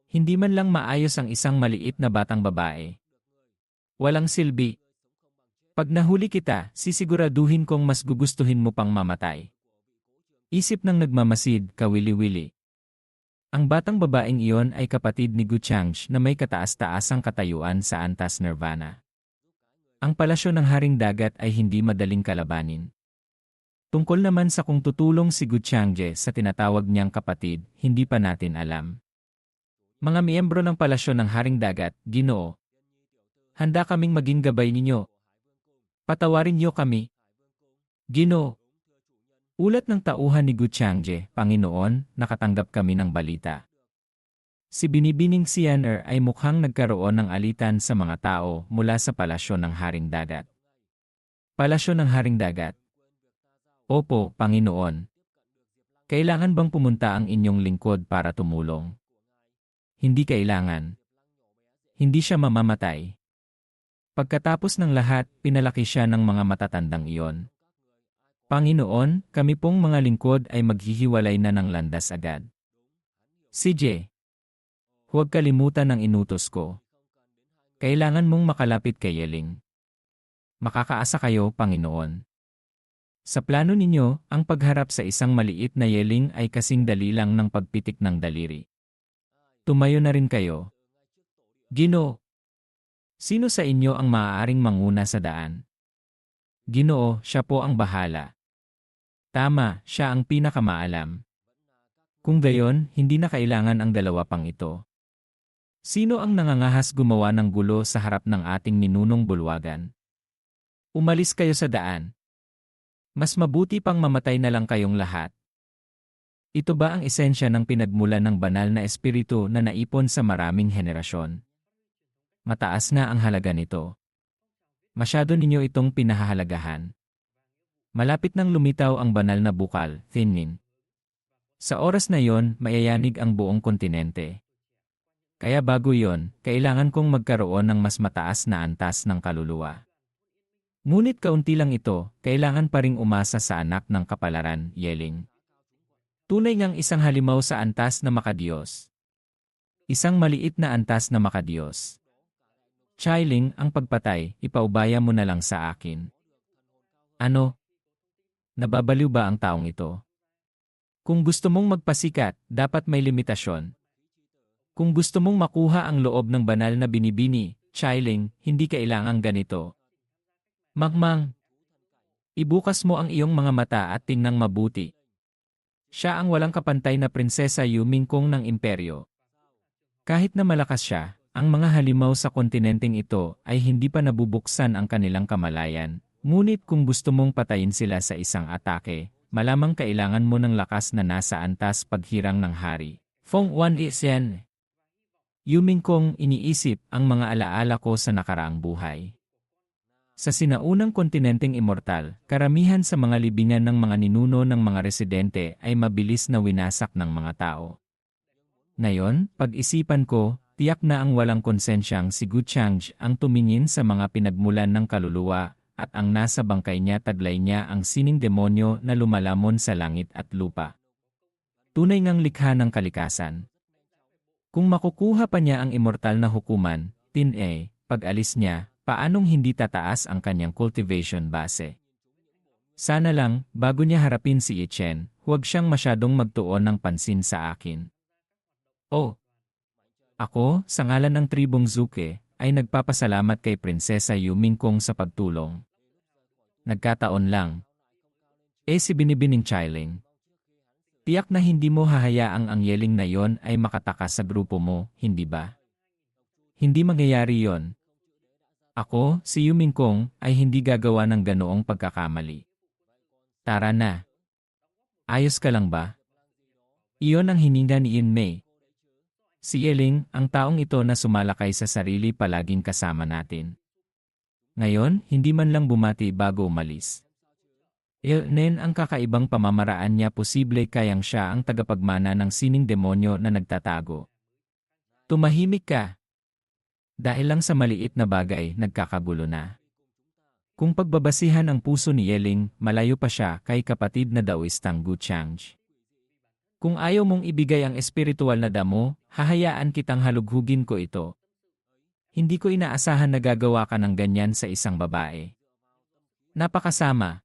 Hindi man lang maayos ang isang maliit na batang babae. Walang silbi. Pag nahuli kita, sisiguraduhin kong mas gugustuhin mo pang mamatay. Isip ng nagmamasid, kawili-wili. Ang batang babaeng iyon ay kapatid ni Gu Changge na may kataas-taasang katayuan sa antas nirvana. Ang palasyo ng haring dagat ay hindi madaling kalabanin. Tungkol naman sa kung tutulong si Gu Changge sa tinatawag niyang kapatid, hindi pa natin alam. Mga miyembro ng palasyo ng haring dagat, Ginoo. Handa kaming maging gabay ninyo. Patawarin niyo kami. Ginoo. Ulat ng tauhan ni Gu Changge, Panginoon, nakatanggap kami ng balita. Si Binibining Xian'er ay mukhang nagkaroon ng alitan sa mga tao mula sa palasyo ng haring dagat. Palasyo ng haring dagat. Opo, Panginoon. Kailangan bang pumunta ang inyong lingkod para tumulong? Hindi kailangan. Hindi siya mamamatay. Pagkatapos ng lahat, pinalaki siya ng mga matatandang iyon. Panginoon, kami pong mga lingkod ay maghihiwalay na ng landas agad. CJ, huwag kalimutan ang inutos ko. Kailangan mong makalapit kay Yeling. Makakaasa kayo, Panginoon. Sa plano ninyo, ang pagharap sa isang maliit na Yeling ay kasing dali lang ng pagpitik ng daliri. Tumayo na rin kayo. Ginoo. Sino sa inyo ang maaaring manguna sa daan? Ginoo, siya po ang bahala. Tama, siya ang pinakamaalam. Kung gayon, hindi na kailangan ang dalawa pang ito. Sino ang nangangahas gumawa ng gulo sa harap ng ating ninunong bulwagan? Umalis kayo sa daan. Mas mabuti pang mamatay na lang kayong lahat. Ito ba ang esensya ng pinagmulan ng banal na espiritu na naipon sa maraming henerasyon? Mataas na ang halaga nito. Masyado ninyo itong pinahahalagahan. Malapit nang lumitaw ang banal na bukal, Thinning. Sa oras na yon, mayayanig ang buong kontinente. Kaya bago yon, kailangan kong magkaroon ng mas mataas na antas ng kaluluwa. Ngunit kaunti lang ito, kailangan pa ring umasa sa anak ng kapalaran, Yeling. Tunay ngang isang halimaw sa antas na makadiyos. Isang maliit na antas na makadiyos. Chailing, ang pagpatay, ipaubaya mo na lang sa akin. Ano? Nababaliw ba ang taong ito? Kung gusto mong magpasikat, dapat may limitasyon. Kung gusto mong makuha ang loob ng banal na binibini, Chailing, hindi kailangang ganito. Mangmang. Ibukas mo ang iyong mga mata at tingnang mabuti. Siya ang walang kapantay na prinsesa Yu Mingkong ng imperyo. Kahit na malakas siya, ang mga halimaw sa kontinenteng ito ay hindi pa nabubuksan ang kanilang kamalayan. Ngunit kung gusto mong patayin sila sa isang atake, malamang kailangan mo ng lakas na nasa antas paghirang ng hari. Feng Wan Isen. Yu Mingkong, iniisip ang mga alaala ko sa nakaraang buhay. Sa sinaunang kontinenteng immortal, karamihan sa mga libingan ng mga ninuno ng mga residente ay mabilis na winasak ng mga tao. Ngayon, pag-isipan ko, tiyak na ang walang konsensyang si Gu Changge ang tumingin sa mga pinagmulan ng kaluluwa at ang nasa bangkay niya taglay niya ang sining demonyo na lumalamon sa langit at lupa. Tunay ngang likha ng kalikasan. Kung makukuha pa niya ang immortal na hukuman, pag-alis niya, paanong hindi tataas ang kanyang cultivation base? Sana lang, bago niya harapin si Ichen, huwag siyang masyadong magtuon ng pansin sa akin. Oh! Ako, sa ngalan ng tribong Zuke, ay nagpapasalamat kay Prinsesa Yumingkong sa pagtulong. Nagkataon lang. Si Binibining Chiling. Tiyak na hindi mo hahayaang ang yeling na yon ay makatakas sa grupo mo, hindi ba? Hindi mangyayari yon. Ako, si Yumingkong, ay hindi gagawa ng ganoong pagkakamali. Tara na. Ayos ka lang ba? Iyon ang hininga ni Inmei. Si Yeling, ang taong ito na sumalakay sa sarili palaging kasama natin. Ngayon, hindi man lang bumati bago umalis. Nen ang kakaibang pamamaraan niya posible kayang siya ang tagapagmana ng sining demonyo na nagtatago. Tumahimik ka. Dahil lang sa maliit na bagay, nagkakagulo na. Kung pagbabasihan ang puso ni Yeling, malayo pa siya kay kapatid na Daoistang Gu Changj. Kung ayaw mong ibigay ang espiritual na damo, hahayaan kitang halughugin ko ito. Hindi ko inaasahan na gagawa ka ng ganyan sa isang babae. Napakasama.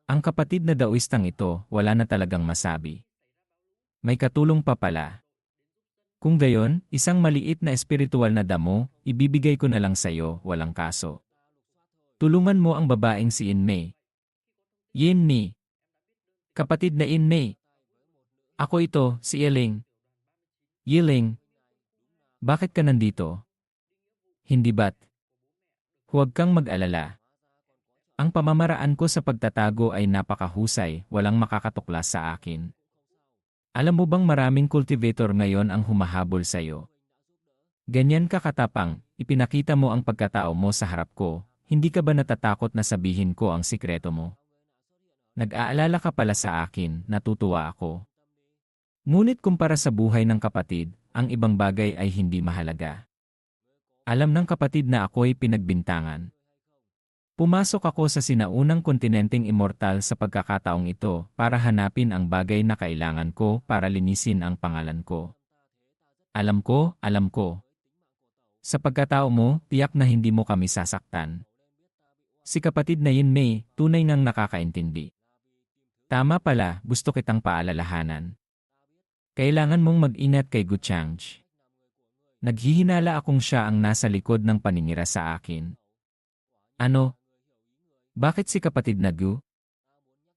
Ang kapatid na Daoistang ito, wala na talagang masabi. May katulong pa pala. Kung gayon, isang maliit na espiritual na damo, ibibigay ko na lang sa'yo, walang kaso. Tulungan mo ang babaeng si Inmei. Yinmi. Kapatid na Inmei. Ako ito, si Yeling. Yeling. Bakit ka nandito? Hindi ba't? Huwag kang mag-alala. Ang pamamaraan ko sa pagtatago ay napakahusay, walang makakatuklas sa akin. Alam mo bang maraming cultivator ngayon ang humahabol sa'yo? Ganyan ka katapang, ipinakita mo ang pagkatao mo sa harap ko, hindi ka ba natatakot na sabihin ko ang sikreto mo? Nag-aalala ka pala sa akin, natutuwa ako. Ngunit kumpara sa buhay ng kapatid, ang ibang bagay ay hindi mahalaga. Alam ng kapatid na ako'y pinagbintangan. Pumasok ako sa sinaunang kontinenteng immortal sa pagkakataong ito para hanapin ang bagay na kailangan ko para linisin ang pangalan ko. Alam ko, alam ko. Sa pagkatao mo, tiyak na hindi mo kami sasaktan. Si kapatid na Yinmei, tunay ngang nakakaintindi. Tama pala, gusto kitang paalalahanan. Kailangan mong mag-ingat kay Gu Changj. Naghihinala akong siya ang nasa likod ng paninira sa akin. Ano? Bakit si kapatid na Gu?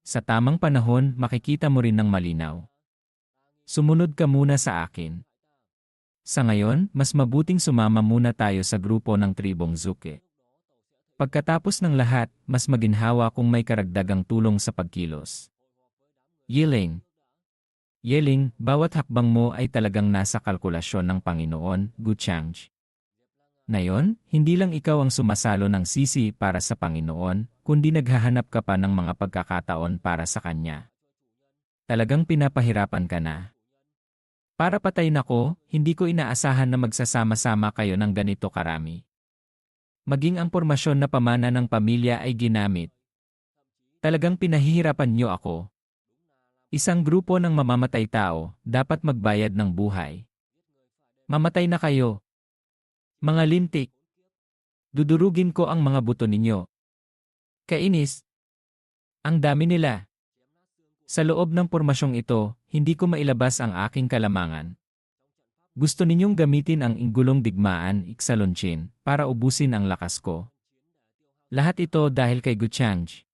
Sa tamang panahon, makikita mo rin ng malinaw. Sumunod ka muna sa akin. Sa ngayon, mas mabuting sumama muna tayo sa grupo ng tribong Zuke. Pagkatapos ng lahat, mas maginhawa kung may karagdagang tulong sa pagkilos. Yeling. Yeling, bawat hakbang mo ay talagang nasa kalkulasyon ng Panginoon, Gu Changj. Ngayon, hindi lang ikaw ang sumasalo ng sisi para sa Panginoon, kundi naghahanap ka pa ng mga pagkakataon para sa Kanya. Talagang pinapahirapan ka na. Para patayin ako, hindi ko inaasahan na magsasama-sama kayo ng ganito karami. Maging ang pormasyon na pamana ng pamilya ay ginamit. Talagang pinahihirapan niyo ako. Isang grupo ng mamamatay tao, dapat magbayad ng buhay. Mamatay na kayo. Mga lintik. Dudurugin ko ang mga buto ninyo. Kainis. Ang dami nila. Sa loob ng pormasyong ito, hindi ko mailabas ang aking kalamangan. Gusto ninyong gamitin ang inggulong digmaan, Ixalonchin, para ubusin ang lakas ko. Lahat ito dahil kay Gu Changj.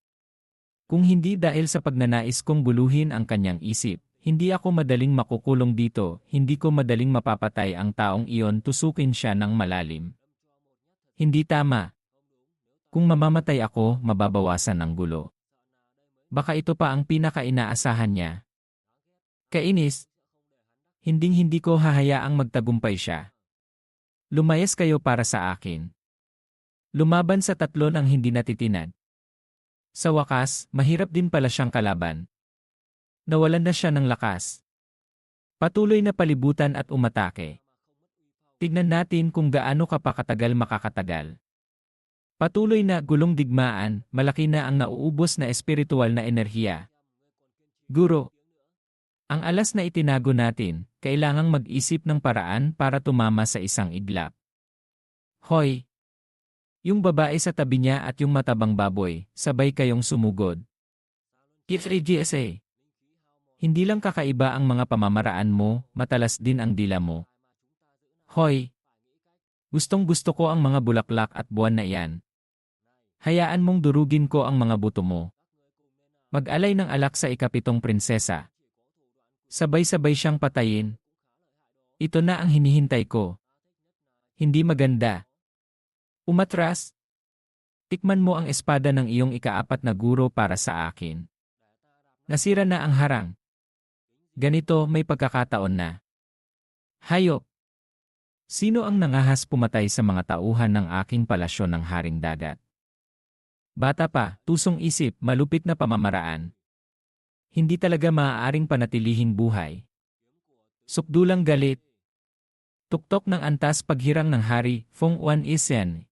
Kung hindi dahil sa pagnanais kong buluhin ang kanyang isip, hindi ako madaling makukulong dito, hindi ko madaling mapapatay ang taong iyon, tusukin siya ng malalim. Hindi tama. Kung mamamatay ako, mababawasan ang gulo. Baka ito pa ang pinaka-inaasahan niya. Kainis. Hinding-hindi ko hahayaang magtagumpay siya. Lumayas kayo para sa akin. Lumaban sa tatlo ng hindi natitinad. Sa wakas, mahirap din pala siyang kalaban. Nawalan na siya ng lakas. Patuloy na palibutan at umatake. Tignan natin kung gaano ka pa katagal makakatagal. Patuloy na gulong digmaan, malaki na ang nauubos na espiritual na enerhiya. Guro. Ang alas na itinago natin, kailangang mag-isip ng paraan para tumama sa isang iglap. Hoy! Yung babae sa tabi niya at yung matabang baboy, sabay kayong sumugod. K3GSA. Hindi lang kakaiba ang mga pamamaraan mo, matalas din ang dila mo. Hoy! Gustong gusto ko ang mga bulaklak at buwan na iyan. Hayaan mong durugin ko ang mga buto mo. Mag-alay ng alak sa ikapitong prinsesa. Sabay-sabay siyang patayin. Ito na ang hinihintay ko. Hindi maganda. Umatras. Tikman mo ang espada ng iyong ikaapat na guro para sa akin. Nasira na ang harang. Ganito may pagkakataon na. Hayop! Sino ang nangahas pumatay sa mga tauhan ng aking palasyo ng Haring Dagat? Bata pa, tusong isip, malupit na pamamaraan. Hindi talaga maaaring panatilihin buhay. Sukdulang galit. Tuktok ng antas paghirang ng hari, Feng Wan Isen.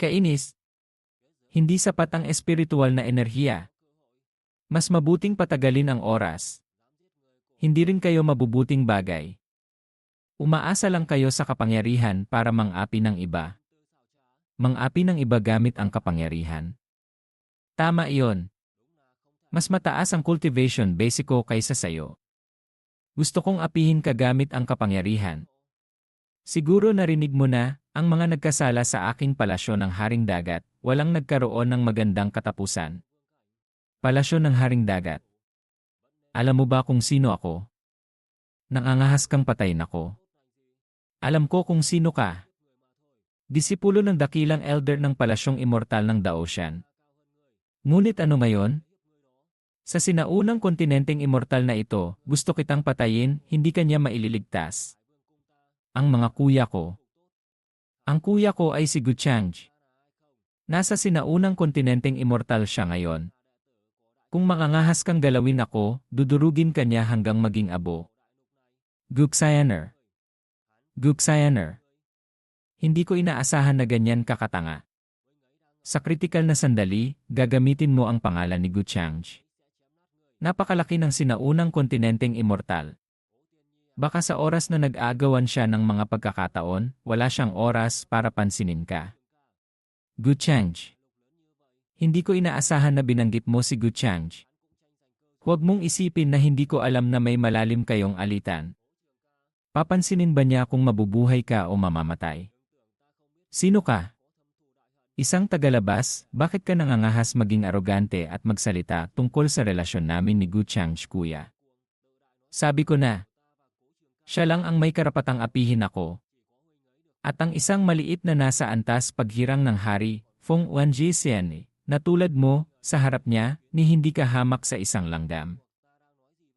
Kainis. Hindi sapat ang espiritual na enerhiya. Mas mabuting patagalin ang oras. Hindi rin kayo mabubuting bagay. Umaasa lang kayo sa kapangyarihan para mang-api ng iba. Mang-api ng iba gamit ang kapangyarihan. Tama iyon. Mas mataas ang cultivation basiko kaysa sayo. Gusto kong apihin ka gamit ang kapangyarihan. Siguro narinig mo na, ang mga nagkasala sa aking palasyo ng Haring Dagat, walang nagkaroon ng magandang katapusan. Palasyo ng Haring Dagat. Alam mo ba kung sino ako? Nangangahas kang patayin ako. Alam ko kung sino ka. Disipulo ng dakilang elder ng palasyong immortal ng The Ocean. Ngunit ano ngayon? Sa sinaunang kontinenteng immortal na ito, gusto kitang patayin, hindi kanya maililigtas. Ang mga kuya ko. Ang kuya ko ay si Guchang. Nasa sinaunang kontinenteng immortal siya ngayon. Kung makangahas kang galawin ako, dudurugin kanya hanggang maging abo. Guxayaner. Guxayaner. Hindi ko inaasahan na ganyan kakatanga. Sa kritikal na sandali, gagamitin mo ang pangalan ni Guchang. Napakalaki ng sinaunang kontinenteng immortal. Baka sa oras na nag-aagawan siya ng mga pagkakataon, wala siyang oras para pansinin ka. Guchang. Hindi ko inaasahan na binanggit mo si Guchang. Huwag mong isipin na hindi ko alam na may malalim kayong alitan. Papansinin ba niya kung mabubuhay ka o mamamatay? Sino ka? Isang tagalabas, bakit ka nangangahas maging arogante at magsalita tungkol sa relasyon namin ni Guchang kuya? Sabi ko na, siya lang ang may karapatang apihin ako. At ang isang maliit na nasa antas paghirang ng hari, Feng Wan Jisian, na tulad mo, sa harap niya, ni hindi ka hamak sa isang langgam.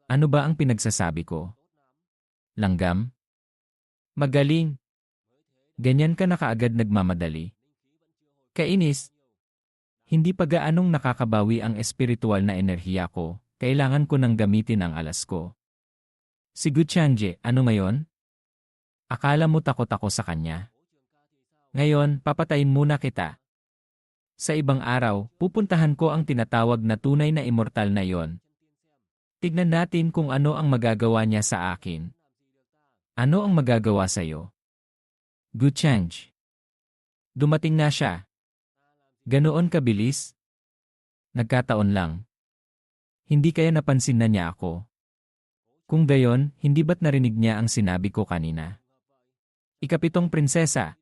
Ano ba ang pinagsasabi ko? Langgam? Magaling. Ganyan ka na kaagad nagmamadali. Kainis. Hindi pa gaanong nakakabawi ang espiritual na enerhiya ko, kailangan ko nang gamitin ang alas ko. Si Guchangje, ano ngayon? Akala mo takot ako sa kanya? Ngayon, papatayin muna kita. Sa ibang araw, pupuntahan ko ang tinatawag na tunay na immortal na yon. Tignan natin kung ano ang magagawa niya sa akin. Ano ang magagawa sa'yo? Guchang. Dumating na siya. Ganoon kabilis? Nagkataon lang. Hindi kaya napansin na niya ako. Kung gayon, hindi ba't narinig niya ang sinabi ko kanina? Ikapitong prinsesa.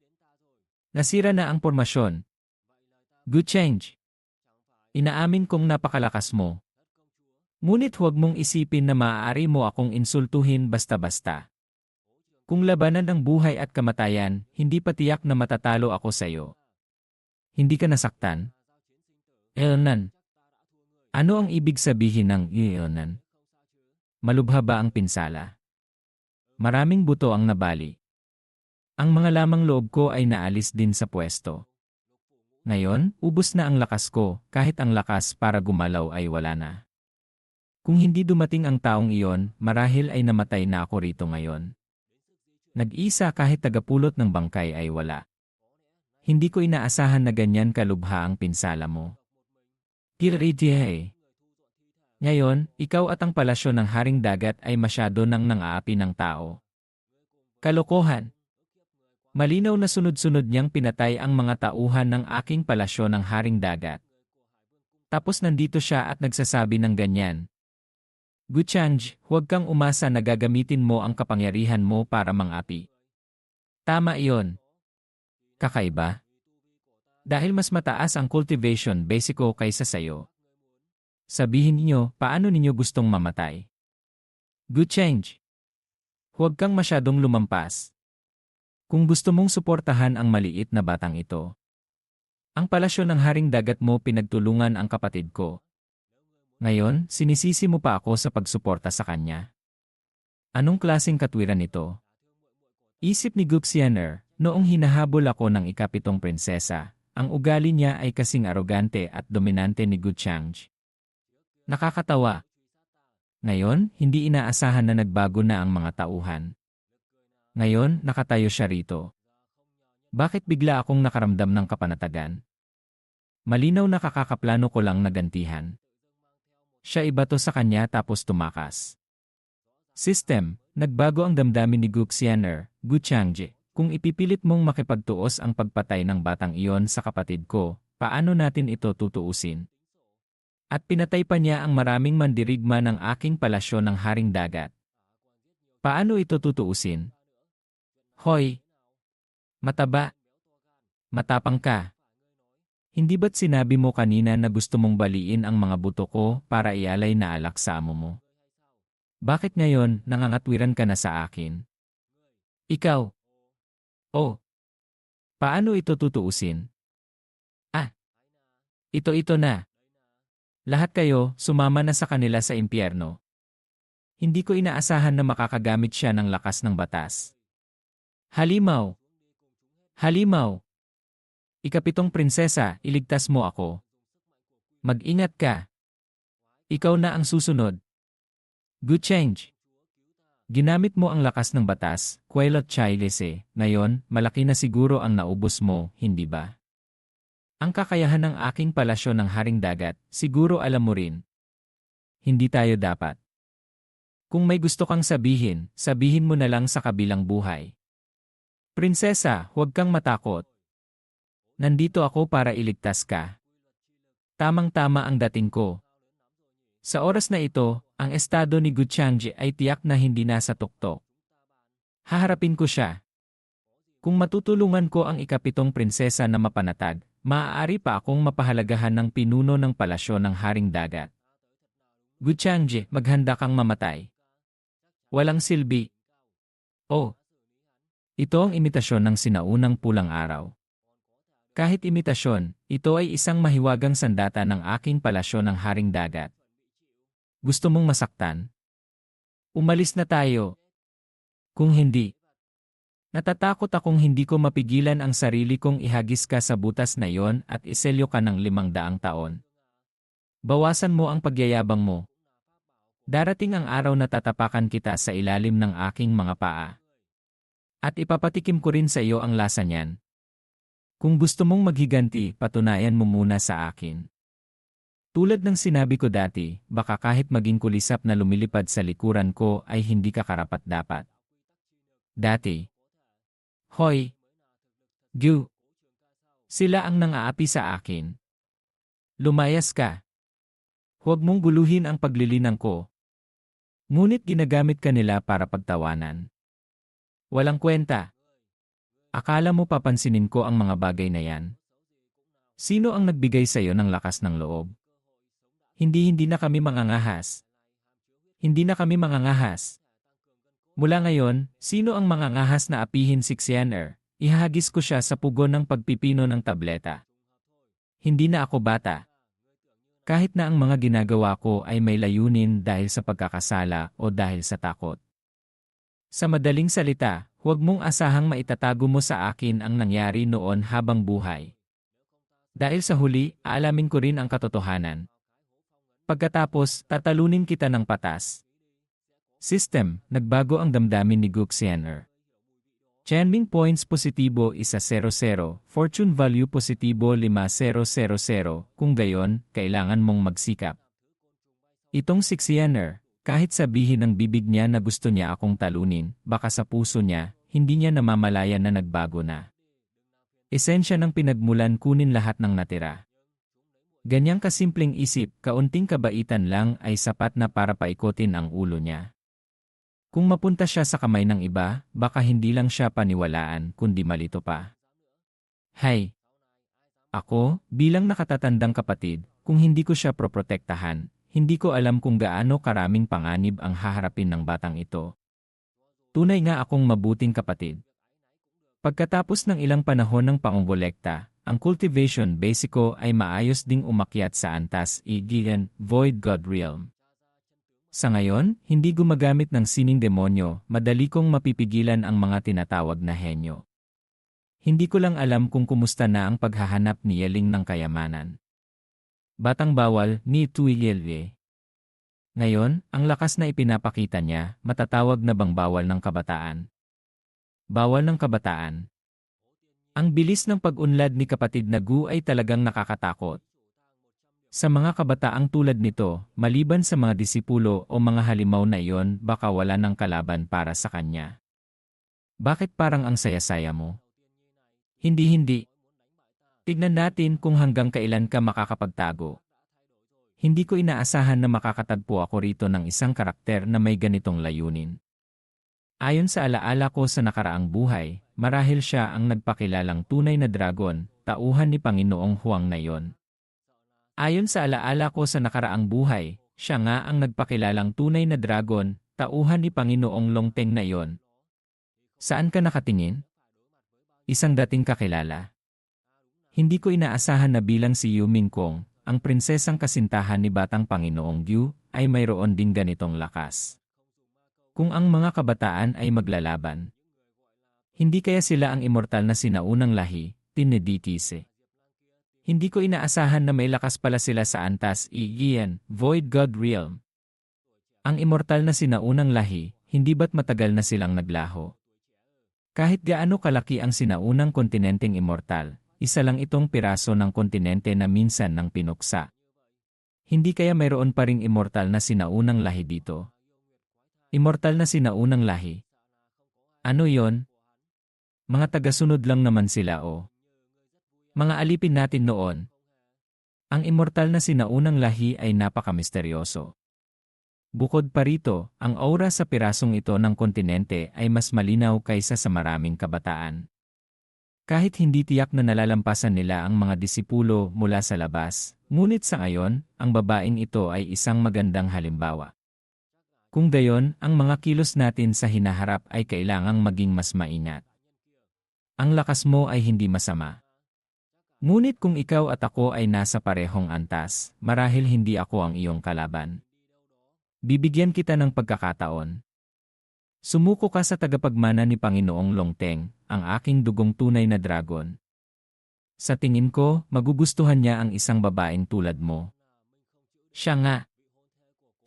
Nasira na ang pormasyon. Guchang. Inaamin kong napakalakas mo. Ngunit huwag mong isipin na maaari mo akong insultuhin basta-basta. Kung labanan ang buhay at kamatayan, hindi pa tiyak na matatalo ako sa iyo. Hindi ka nasaktan? Elnan. Ano ang ibig sabihin ng Elnan? Malubha ba ang pinsala? Maraming buto ang nabali. Ang mga lamang loob ko ay naalis din sa pwesto. Ngayon, ubos na ang lakas ko, kahit ang lakas para gumalaw ay wala na. Kung hindi dumating ang taong iyon, marahil ay namatay na ako rito ngayon. Nag-isa kahit tagapulot ng bangkay ay wala. Hindi ko inaasahan na ganyan kalubha ang pinsala mo. Kiritihay. Ngayon, ikaw at ang palasyo ng Haring Dagat ay masyado nang nang-aapi ng tao. Kalokohan. Malinaw na sunod-sunod niyang pinatay ang mga tauhan ng aking palasyo ng Haring Dagat. Tapos nandito siya at nagsasabi ng ganyan. Guchanj, huwag kang umasa na gagamitin mo ang kapangyarihan mo para mang-api. Tama iyon. Kakaiba. Dahil mas mataas ang cultivation basiko kaysa sayo. Sabihin niyo, paano ninyo gustong mamatay? Guchanj. Huwag kang masyadong lumampas. Kung gusto mong suportahan ang maliit na batang ito. Ang palasyo ng Haring Dagat mo pinagtulungan ang kapatid ko. Ngayon, sinisisi mo pa ako sa pagsuporta sa kanya. Anong klaseng katwiran ito? Isip ni Guxianer, noong hinahabol ako ng ikapitong prinsesa, ang ugali niya ay kasing arogante at dominante ni Guchanj. Nakakatawa. Ngayon, hindi inaasahan na nagbago na ang mga tauhan. Ngayon, nakatayo siya rito. Bakit bigla akong nakaramdam ng kapanatagan? Malinaw na kakakaplano ko lang nagantihan. Siya ibato sa kanya tapos tumakas. System, nagbago ang damdamin ni Guxianer, Guchangje. Kung ipipilit mong makipagtuos ang pagpatay ng batang iyon sa kapatid ko, paano natin ito tutuusin? At pinatay pa niya ang maraming mandirigma ng aking palasyo ng Haring Dagat. Paano ito tutuusin? Hoy! Mataba! Matapang ka! Hindi ba't sinabi mo kanina na gusto mong baliin ang mga buto ko para ialay na alak sa amo mo? Bakit ngayon nangangatwiran ka na sa akin? Ikaw! Oh! Paano ito tutuusin? Ah! Ito na! Lahat kayo, sumama na sa kanila sa impyerno. Hindi ko inaasahan na makakagamit siya ng lakas ng batas. Halimaw! Halimaw! Ikapitong prinsesa, iligtas mo ako. Mag-ingat ka. Ikaw na ang susunod. Guchanj! Ginamit mo ang lakas ng batas, Kuelot Chailese. Ngayon, malaki na siguro ang naubos mo, hindi ba? Ang kakayahan ng aking palasyo ng Haring Dagat, siguro alam mo rin. Hindi tayo dapat. Kung may gusto kang sabihin, sabihin mo na lang sa kabilang buhay. Prinsesa, huwag kang matakot. Nandito ako para iligtas ka. Tamang-tama ang dating ko. Sa oras na ito, ang estado ni Guchangje ay tiyak na hindi nasa tuktok. Haharapin ko siya. Kung matutulungan ko ang ikapitong prinsesa na mapanatag, maaari pa akong mapahalagahan ng pinuno ng palasyo ng Haring Dagat. Guchangje, maghanda kang mamatay. Walang silbi. Oh! Ito ang imitasyon ng sinaunang pulang araw. Kahit imitasyon, ito ay isang mahiwagang sandata ng aking palasyo ng Haring Dagat. Gusto mong masaktan? Umalis na tayo. Kung hindi, natatakot akong hindi ko mapigilan ang sarili kong ihagis ka sa butas na iyon at iselyo ka ng 500 taon. Bawasan mo ang pagyayabang mo. Darating ang araw na tatapakan kita sa ilalim ng aking mga paa. At ipapatikim ko rin sa iyo ang lasa niyan. Kung gusto mong maghiganti, patunayan mo muna sa akin. Tulad ng sinabi ko dati, baka kahit maging kulisap na lumilipad sa likuran ko ay hindi ka karapat-dapat. Dati. Hoy! Gu! Sila ang nang-aapi sa akin. Lumayas ka. Huwag mong guluhin ang paglilinang ko. Ngunit ginagamit ka nila para pagtawanan. Walang kwenta. Akala mo papansinin ko ang mga bagay na yan? Sino ang nagbigay sa iyo ng lakas ng loob? Hindi na kami mangangahas. Hindi na kami mangangahas. Mula ngayon, sino ang mangangahas na apihin si Xianer? Ihahagis ko siya sa pugon ng pagpipino ng tableta. Hindi na ako bata. Kahit na ang mga ginagawa ko ay may layunin dahil sa pagkakasala o dahil sa takot. Sa madaling salita, huwag mong asahang maitatago mo sa akin ang nangyari noon habang buhay. Dahil sa huli, aalamin ko rin ang katotohanan. Pagkatapos, tatalunin kita ng patas. System, nagbago ang damdamin ni Guxianer. Chanming points positibo 100, fortune value positibo 5000, kung gayon, kailangan mong magsikap. Itong si Xianer, kahit sabihin ng bibig niya na gusto niya akong talunin, baka sa puso niya, hindi niya namamalayan na nagbago na. Esensya ng pinagmulan kunin lahat ng natira. Ganyang kasimpleng isip, kaunting kabaitan lang ay sapat na para paikotin ang ulo niya. Kung mapunta siya sa kamay ng iba, baka hindi lang siya paniwalaan kundi malito pa. Hay! Ako, bilang nakatatandang kapatid, kung hindi ko siya proprotektahan, hindi ko alam kung gaano karaming panganib ang haharapin ng batang ito. Tunay nga akong mabuting kapatid. Pagkatapos ng ilang panahon ng pangongolekta, ang cultivation basico ay maayos ding umakyat sa antas Igian, Void God Realm. Sa ngayon, hindi gumagamit ng sining demonyo, madali kong mapipigilan ang mga tinatawag na henyo. Hindi ko lang alam kung kumusta na ang paghahanap ni Yeling ng kayamanan. Batang bawal ni Tuiyelye. Ngayon, ang lakas na ipinapakita niya, matatawag na bang bawal ng kabataan? Bawal ng kabataan. Ang bilis ng pag-unlad ni kapatid na Gu ay talagang nakakatakot. Sa mga kabataang tulad nito, maliban sa mga disipulo o mga halimaw na iyon, baka wala ng kalaban para sa kanya. Bakit parang ang saya-saya mo? Hindi. Tignan natin kung hanggang kailan ka makakapagtago. Hindi ko inaasahan na makakatagpo ako rito ng isang karakter na may ganitong layunin. Ayon sa alaala ko sa nakaraang buhay, marahil siya ang nagpakilalang tunay na dragon, tauhan ni Panginoong Huang na iyon. Ayon sa alaala ko sa nakaraang buhay, siya nga ang nagpakilalang tunay na dragon, tauhan ni Panginoong Longteng na iyon. Saan ka nakatingin? Isang dating kakilala. Hindi ko inaasahan na bilang si Yu Mingkong, ang prinsesang kasintahan ni Batang Panginoong Yu, ay mayroon din ganitong lakas. Kung ang mga kabataan ay maglalaban, hindi kaya sila ang immortal na sinaunang lahi, tinedikise. Hindi ko inaasahan na may lakas pala sila sa antas Igian, Void God Realm. Ang immortal na sinaunang lahi, hindi ba't matagal na silang naglaho? Kahit gaano kalaki ang sinaunang kontinenteng immortal, isa lang itong piraso ng kontinente na minsan nang pinuksa. Hindi kaya mayroon pa ring immortal na sinaunang lahi dito? Immortal na sinaunang lahi? Ano yon? Mga tagasunod lang naman sila o. Mga alipin natin noon. Ang immortal na sinaunang lahi ay napakamisteryoso. Bukod pa rito, ang aura sa pirasong ito ng kontinente ay mas malinaw kaysa sa maraming kabataan. Kahit hindi tiyak na nalalampasan nila ang mga disipulo mula sa labas, ngunit sa ngayon, ang babaeng ito ay isang magandang halimbawa. Kung gayon, ang mga kilos natin sa hinaharap ay kailangang maging mas maingat. Ang lakas mo ay hindi masama. Ngunit kung ikaw at ako ay nasa parehong antas, marahil hindi ako ang iyong kalaban. Bibigyan kita ng pagkakataon. Sumuko ka sa tagapagmana ni Panginoong Longteng, ang aking dugong tunay na dragon. Sa tingin ko, magugustuhan niya ang isang babaeng tulad mo. Siya nga.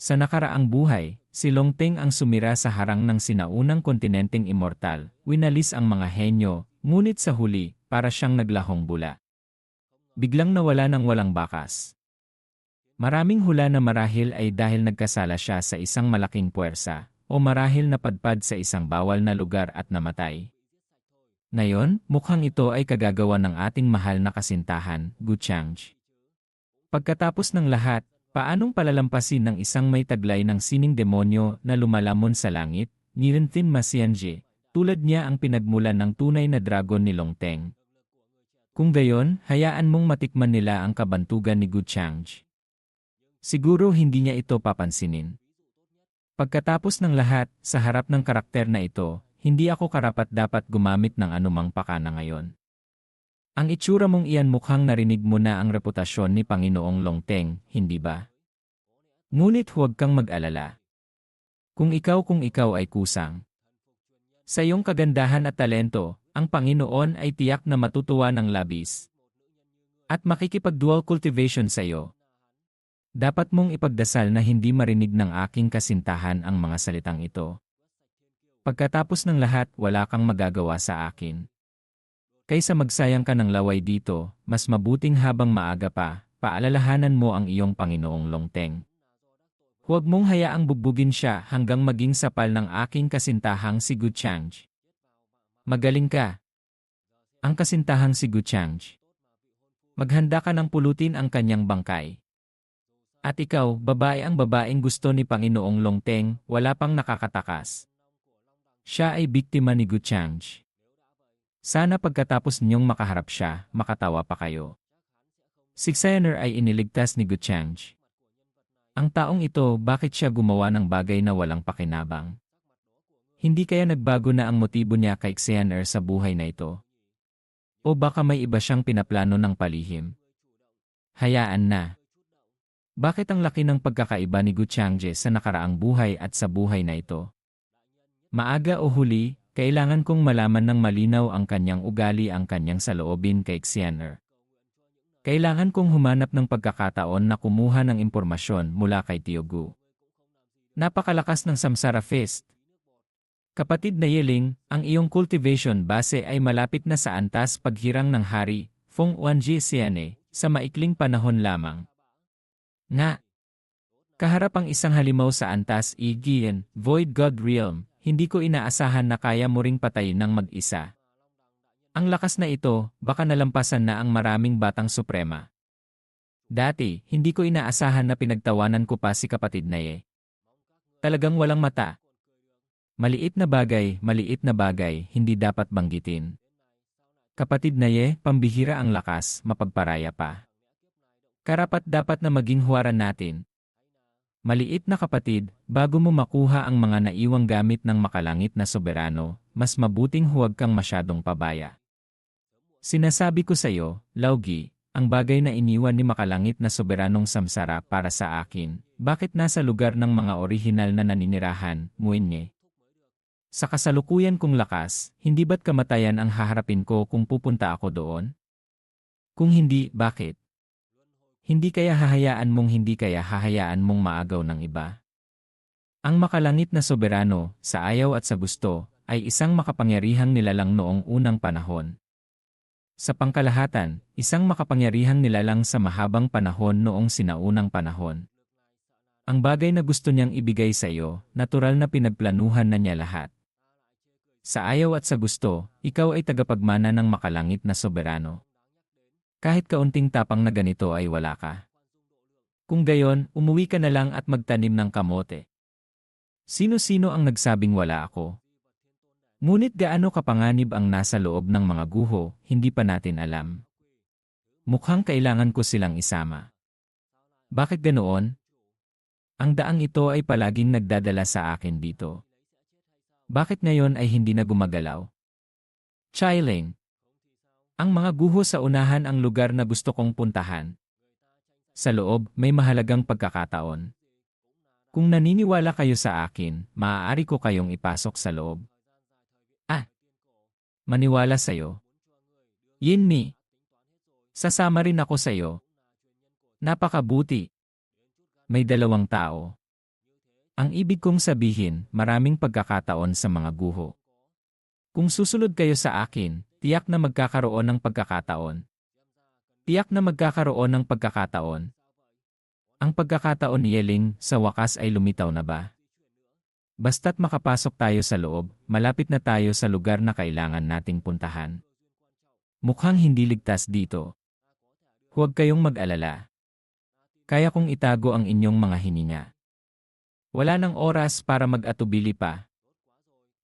Sa nakaraang buhay, si Longteng ang sumira sa harang ng sinaunang kontinenteng immortal, winalis ang mga henyo, ngunit sa huli, para siyang naglahong bula. Biglang nawala ng walang bakas. Maraming hula na marahil ay dahil nagkasala siya sa isang malaking puwersa, o marahil napadpad sa isang bawal na lugar at namatay. Ngayon, mukhang ito ay kagagawa ng ating mahal na kasintahan, Gu Changji. Pagkatapos ng lahat, paanong palalampasin ng isang may taglay ng sining demonyo na lumalamon sa langit, Nirentin Masianje, tulad niya ang pinagmulan ng tunay na dragon ni Longteng. Kung gayon, hayaan mong matikman nila ang kabantugan ni Gu Changji. Siguro hindi niya ito papansinin. Pagkatapos ng lahat, sa harap ng karakter na ito, hindi ako karapat-dapat gumamit ng anumang pakana ngayon. Ang itsura mong iyan mukhang narinig mo na ang reputasyon ni Panginoong Longteng, hindi ba? Ngunit huwag kang mag-alala. Kung ikaw ay kusang. Sa iyong kagandahan at talento, ang Panginoon ay tiyak na matutuwa ng labis. At makikipag-dual cultivation sa iyo. Dapat mong ipagdasal na hindi marinig ng aking kasintahan ang mga salitang ito. Pagkatapos ng lahat, wala kang magagawa sa akin. Kaysa magsayang ka ng laway dito, mas mabuting habang maaga pa, paalalahanan mo ang iyong Panginoong Longteng. Huwag mong hayaang bugbugin siya hanggang maging sapal ng aking kasintahang si Gu Changji. Magaling ka. Ang kasintahang si Gu Changji. Maghanda ka ng pulutin ang kanyang bangkay. At ikaw, babae ang babaeng gusto ni Panginoong Longteng, wala pang nakakatakas. Siya ay biktima ni Gu Changji. Sana pagkatapos ninyong makaharap siya, makatawa pa kayo. Si Xander ay iniligtas ni Gu Changji. Ang taong ito, bakit siya gumawa ng bagay na walang pakinabang? Hindi kaya nagbago na ang motibo niya kay Xander sa buhay na ito? O baka may iba siyang pinaplano ng palihim? Hayaan na. Bakit ang laki ng pagkakaiba ni Gu Changji sa nakaraang buhay at sa buhay na ito? Maaga o huli, kailangan kong malaman ng malinaw ang kanyang ugali, ang kanyang saloobin kay Xander. Kailangan kong humanap ng pagkakataon na kumuha ng impormasyon mula kay Tio Gu. Napakalakas ng Samsara Fist. Kapatid na Yeling, ang iyong cultivation base ay malapit na sa antas paghirang ng hari, Feng Wanji Siane, sa maikling panahon lamang. Nga. Kaharap ang isang halimaw sa antas Igian, Void God Realm, hindi ko inaasahan na kaya mo ring patayin ng mag-isa. Ang lakas na ito, baka nalampasan na ang maraming batang suprema. Dati, hindi ko inaasahan na pinagtawanan ko pa si kapatid na Ye. Talagang walang mata. Maliit na bagay, hindi dapat banggitin. Kapatid na Ye, pambihira ang lakas, mapagparaya pa. Karapat dapat na maging huwaran natin. Maliit na kapatid, bago mo makuha ang mga naiwang gamit ng makalangit na soberano, mas mabuting huwag kang masyadong pabaya. Sinasabi ko sa iyo, Laugi, ang bagay na iniwan ni makalangit na soberanong Samsara para sa akin, bakit nasa lugar ng mga orihinal na naninirahan, Muinye? Sa kasalukuyan kong lakas, hindi ba't kamatayan ang haharapin ko kung pupunta ako doon? Kung hindi, bakit? Hindi kaya hahayaan mong maagaw ng iba? Ang makalangit na soberano, sa ayaw at sa gusto, ay isang makapangyarihang nilalang noong unang panahon. Sa pangkalahatan, isang makapangyarihang nilalang sa mahabang panahon noong sinaunang panahon. Ang bagay na gusto niyang ibigay sa iyo, natural na pinagplanuhan na niya lahat. Sa ayaw at sa gusto, ikaw ay tagapagmana ng makalangit na soberano. Kahit kaunting tapang na ganito ay wala ka. Kung gayon, umuwi ka na lang at magtanim ng kamote. Sino-sino ang nagsabing wala ako? Ngunit gaano kapanganib ang nasa loob ng mga guho, hindi pa natin alam. Mukhang kailangan ko silang isama. Bakit ganoon? Ang daang ito ay palaging nagdadala sa akin dito. Bakit ngayon ay hindi na gumagalaw? Chailing. Ang mga guho sa unahan ang lugar na gusto kong puntahan. Sa loob, may mahalagang pagkakataon. Kung naniniwala kayo sa akin, maaari ko kayong ipasok sa loob. Maniwala sa'yo. Yinmi. Sasama rin ako sa'yo. Napakabuti. May dalawang tao. Ang ibig kong sabihin, maraming pagkakataon sa mga guho. Kung susunod kayo sa akin, tiyak na magkakaroon ng pagkakataon. Tiyak na magkakaroon ng pagkakataon. Ang pagkakataon ni Yeling, sa wakas ay lumitaw na ba? Basta't makapasok tayo sa loob, malapit na tayo sa lugar na kailangan nating puntahan. Mukhang hindi ligtas dito. Huwag kayong mag-alala. Kaya kong itago ang inyong mga hininga. Wala nang oras para mag-atubili pa.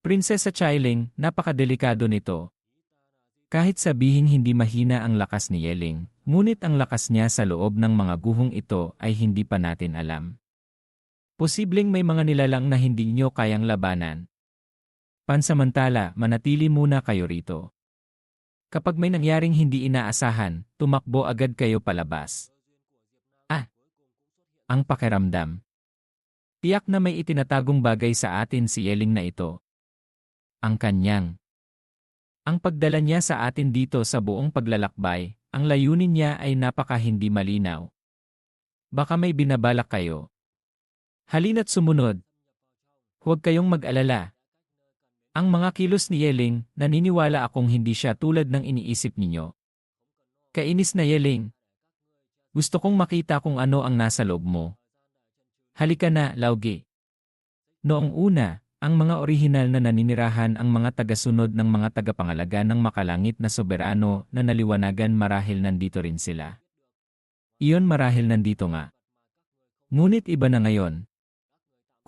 Prinsesa Chailing, napakadelikado nito. Kahit sabihin hindi mahina ang lakas ni Yeling, ngunit ang lakas niya sa loob ng mga guhong ito ay hindi pa natin alam. Posibleng may mga nilalang na hindi nyo kayang labanan. Pansamantala, manatili muna kayo rito. Kapag may nangyaring hindi inaasahan, tumakbo agad kayo palabas. Ang pakiramdam. Tiyak na may itinatagong bagay sa atin si Yeling na ito. Ang kanyang. Ang pagdala niya sa atin dito sa buong paglalakbay, ang layunin niya ay napaka hindi malinaw. Baka may binabalak kayo. Halina't sumunod. Huwag kayong mag-alala. Ang mga kilos ni Yeling, naniniwala akong hindi siya tulad ng iniisip ninyo. Kainis na Yeling. Gusto kong makita kung ano ang nasa loob mo. Halika na, Laugi. Noong una, ang mga orihinal na naninirahan ang mga tagasunod ng mga tagapangalaga ng makalangit na soberano na naliwanagan marahil nandito rin sila. Iyon marahil nandito nga. Ngunit iba na ngayon.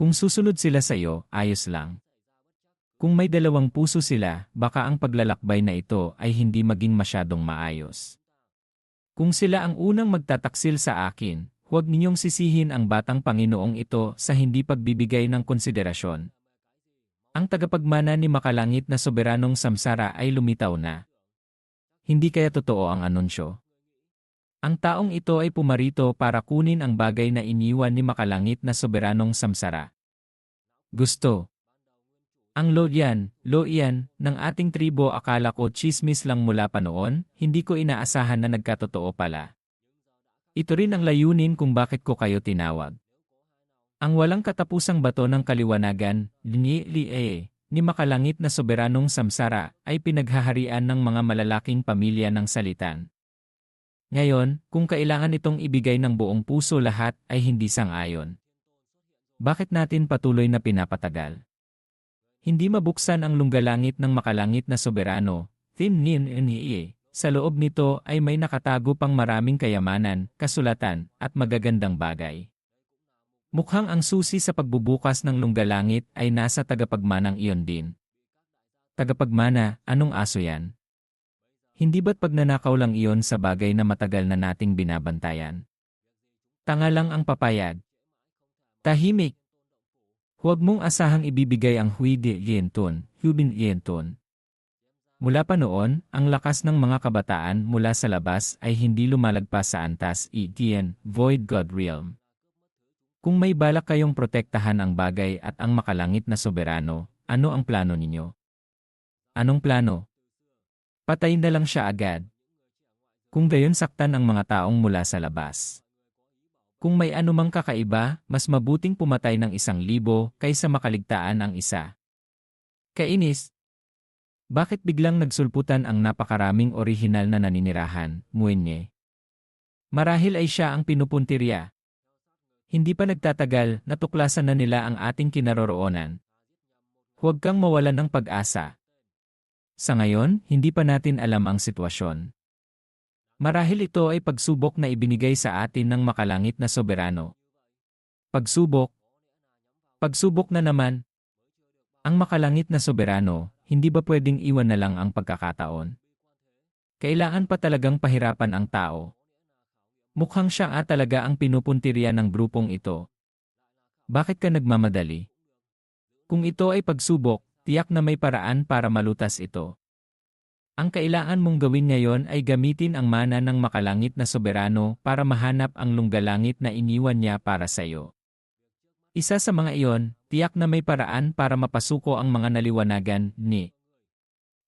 Kung susunod sila sa iyo, ayos lang. Kung may dalawang puso sila, baka ang paglalakbay na ito ay hindi maging masyadong maayos. Kung sila ang unang magtataksil sa akin, huwag ninyong sisihin ang batang Panginoong ito sa hindi pagbibigay ng konsiderasyon. Ang tagapagmana ni makalangit na soberanong samsara ay lumitaw na. Hindi kaya totoo ang anunsyo? Ang taong ito ay pumarito para kunin ang bagay na iniwan ni makalangit na soberanong samsara. Gusto. Ang loyan, ng ating tribo akala ko chismis lang mula pa noon, hindi ko inaasahan na nagkatotoo pala. Ito rin ang layunin kung bakit ko kayo tinawag. Ang walang katapusang bato ng kaliwanagan, ni makalangit na soberanong samsara, ay pinaghaharian ng mga malalaking pamilya ng salitan. Ngayon, kung kailangan itong ibigay ng buong puso lahat ay hindi sang-ayon. Bakit natin patuloy na pinapatagal? Hindi mabuksan ang lunggalangit ng makalangit na soberano, sa loob nito ay may nakatago pang maraming kayamanan, kasulatan, at magagandang bagay. Mukhang ang susi sa pagbubukas ng lunggalangit ay nasa tagapagmanang iyon din. Tagapagmana, anong aso yan? Hindi ba't pagnanakaw lang iyon sa bagay na matagal na nating binabantayan? Tanga lang ang papayag. Tahimik. Huwag mong asahang ibibigay ang hubin yenton. Mula pa noon, ang lakas ng mga kabataan mula sa labas ay hindi lumalagpas sa antas void God realm. Kung may balak kayong protektahan ang bagay at ang makalangit na soberano, ano ang plano ninyo? Anong plano? Patayin na lang siya agad. Kung gayon saktan ang mga taong mula sa labas. Kung may anumang kakaiba, mas mabuting pumatay ng 1,000 kaysa makaligtaan ang isa. Kainis. Bakit biglang nagsulputan ang napakaraming orihinal na naninirahan, Muenye? Marahil ay siya ang pinupuntirya. Hindi pa nagtatagal, natuklasan na nila ang ating kinaroroonan. Huwag kang mawalan ng pag-asa. Sa ngayon, hindi pa natin alam ang sitwasyon. Marahil ito ay pagsubok na ibinigay sa atin ng makalangit na soberano. Pagsubok? Pagsubok na naman. Ang makalangit na soberano, hindi ba pwedeng iwan na lang ang pagkakataon? Kailangan pa talagang pahirapan ang tao. Mukhang siya talaga ang pinupuntirya ng grupong ito. Bakit ka nagmamadali? Kung ito ay pagsubok, tiyak na may paraan para malutas ito. Ang kailangan mong gawin ngayon ay gamitin ang mana ng makalangit na soberano para mahanap ang lunggalangit na iniwan niya para sa iyo. Isa sa mga iyon, tiyak na may paraan para mapasuko ang mga naliwanagan ni.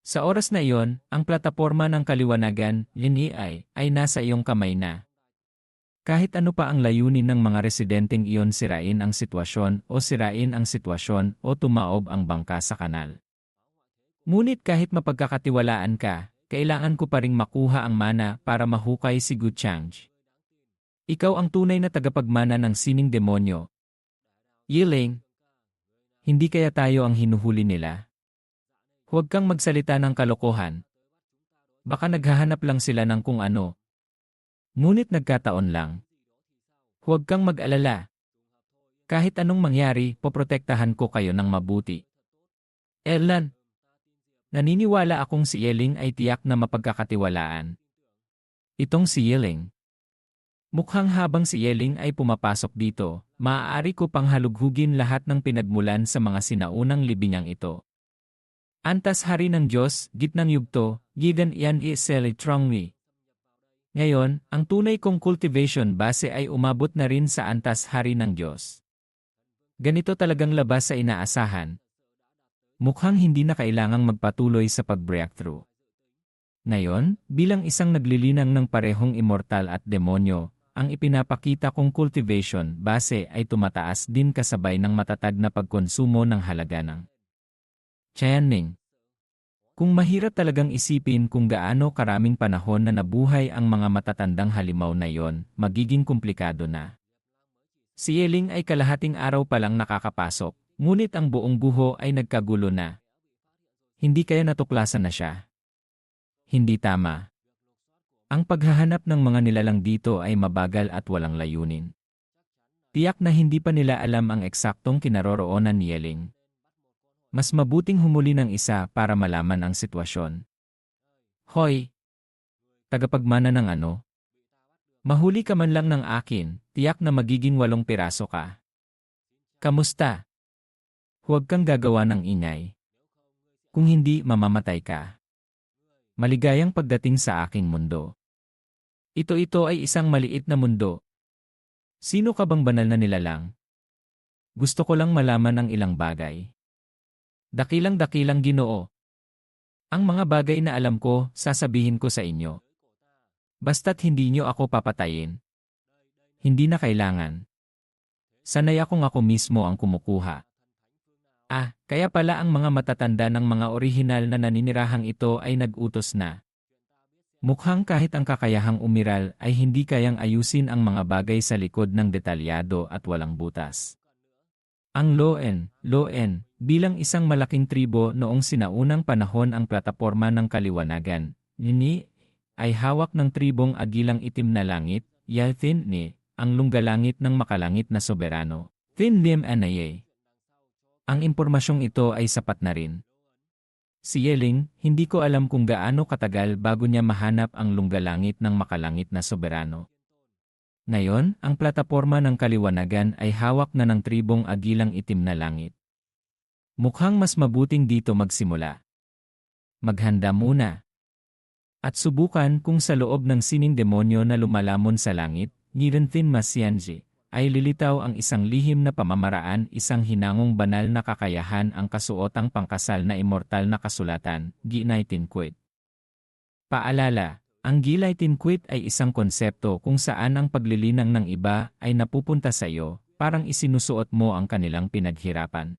Sa oras na iyon, ang plataporma ng kaliwanagan ay nasa iyong kamay na. Kahit ano pa ang layunin ng mga residenteng iyon sirain ang sitwasyon o tumaob ang bangka sa kanal. Ngunit kahit mapagkakatiwalaan ka, kailangan ko pa ring makuha ang mana para mahukay si Guchang. Ikaw ang tunay na tagapagmana ng sining demonyo. Yiling, hindi kaya tayo ang hinuhuli nila? Huwag kang magsalita ng kalokohan. Baka naghahanap lang sila ng kung ano. Ngunit nagkataon lang. Huwag kang mag-alala. Kahit anong mangyari, poprotektahan ko kayo ng mabuti. Erlan, naniniwala akong si Yeling ay tiyak na mapagkakatiwalaan. Itong si Yeling. Mukhang habang si Yeling ay pumapasok dito, maaari ko pang halughugin lahat ng pinagmulan sa mga sinaunang libingang ito. Antas hari ng Diyos, gitnang yugto, gigan iyan iseli trongwi. Ngayon, ang tunay kong cultivation base ay umabot na rin sa antas hari ng Diyos. Ganito talagang labas sa inaasahan. Mukhang hindi na kailangang magpatuloy sa pag-breakthrough. Ngayon, bilang isang naglilinang ng parehong immortal at demonyo, ang ipinapakita kong cultivation base ay tumataas din kasabay ng matatag na pagkonsumo ng halaga ng Tianming. Kung mahirap talagang isipin kung gaano karaming panahon na nabuhay ang mga matatandang halimaw na yon, magiging komplikado na. Si Yeling ay kalahating araw pa lang nakakapasok, ngunit ang buong guho ay nagkagulo na. Hindi kaya natuklasan na siya? Hindi tama. Ang paghahanap ng mga nilalang dito ay mabagal at walang layunin. Tiyak na hindi pa nila alam ang eksaktong kinaroroonan ni Yeling. Mas mabuting humuli ng isa para malaman ang sitwasyon. Hoy! Tagapagmana ng ano? Mahuli ka man lang ng akin, tiyak na magiging 8 piraso ka. Kamusta? Huwag kang gagawa ng ingay. Kung hindi, mamamatay ka. Maligayang pagdating sa aking mundo. Ito ay isang maliit na mundo. Sino ka bang banal na nilalang? Gusto ko lang malaman ang ilang bagay. Dakilang-dakilang Ginoo. Ang mga bagay na alam ko, sasabihin ko sa inyo. Basta't hindi nyo ako papatayin. Hindi na kailangan. Sanay akong ako mismo ang kumukuha. Kaya pala ang mga matatanda ng mga orihinal na naninirahang ito ay nag-utos na. Mukhang kahit ang kakayahang umiral ay hindi kayang ayusin ang mga bagay sa likod ng detalyado at walang butas. Ang Loen, bilang isang malaking tribo noong sinaunang panahon ang plataporma ng kaliwanagan, ay hawak ng tribong Agilang Itim na Langit, Yalthin ang lunggalangit ng makalangit na soberano. Thin Anaye. Ang impormasyong ito ay sapat na rin. Si Yeling, hindi ko alam kung gaano katagal bago niya mahanap ang lunggalangit ng makalangit na soberano. Ngayon, ang plataporma ng kaliwanagan ay hawak na ng tribong Agilang Itim na Langit. Mukhang mas mabuting dito magsimula. Maghanda muna. At subukan kung sa loob ng sining demonyo na lumalamon sa langit, Nirenthin Masyanji, ay lilitaw ang isang lihim na pamamaraan, isang hinangong banal na kakayahan ang kasuotang pangkasal na immortal na kasulatan, Ginaitinkwit. Paalala, ang Ginaitinkwit ay isang konsepto kung saan ang paglilinang ng iba ay napupunta sa iyo, parang isinusuot mo ang kanilang pinaghirapan.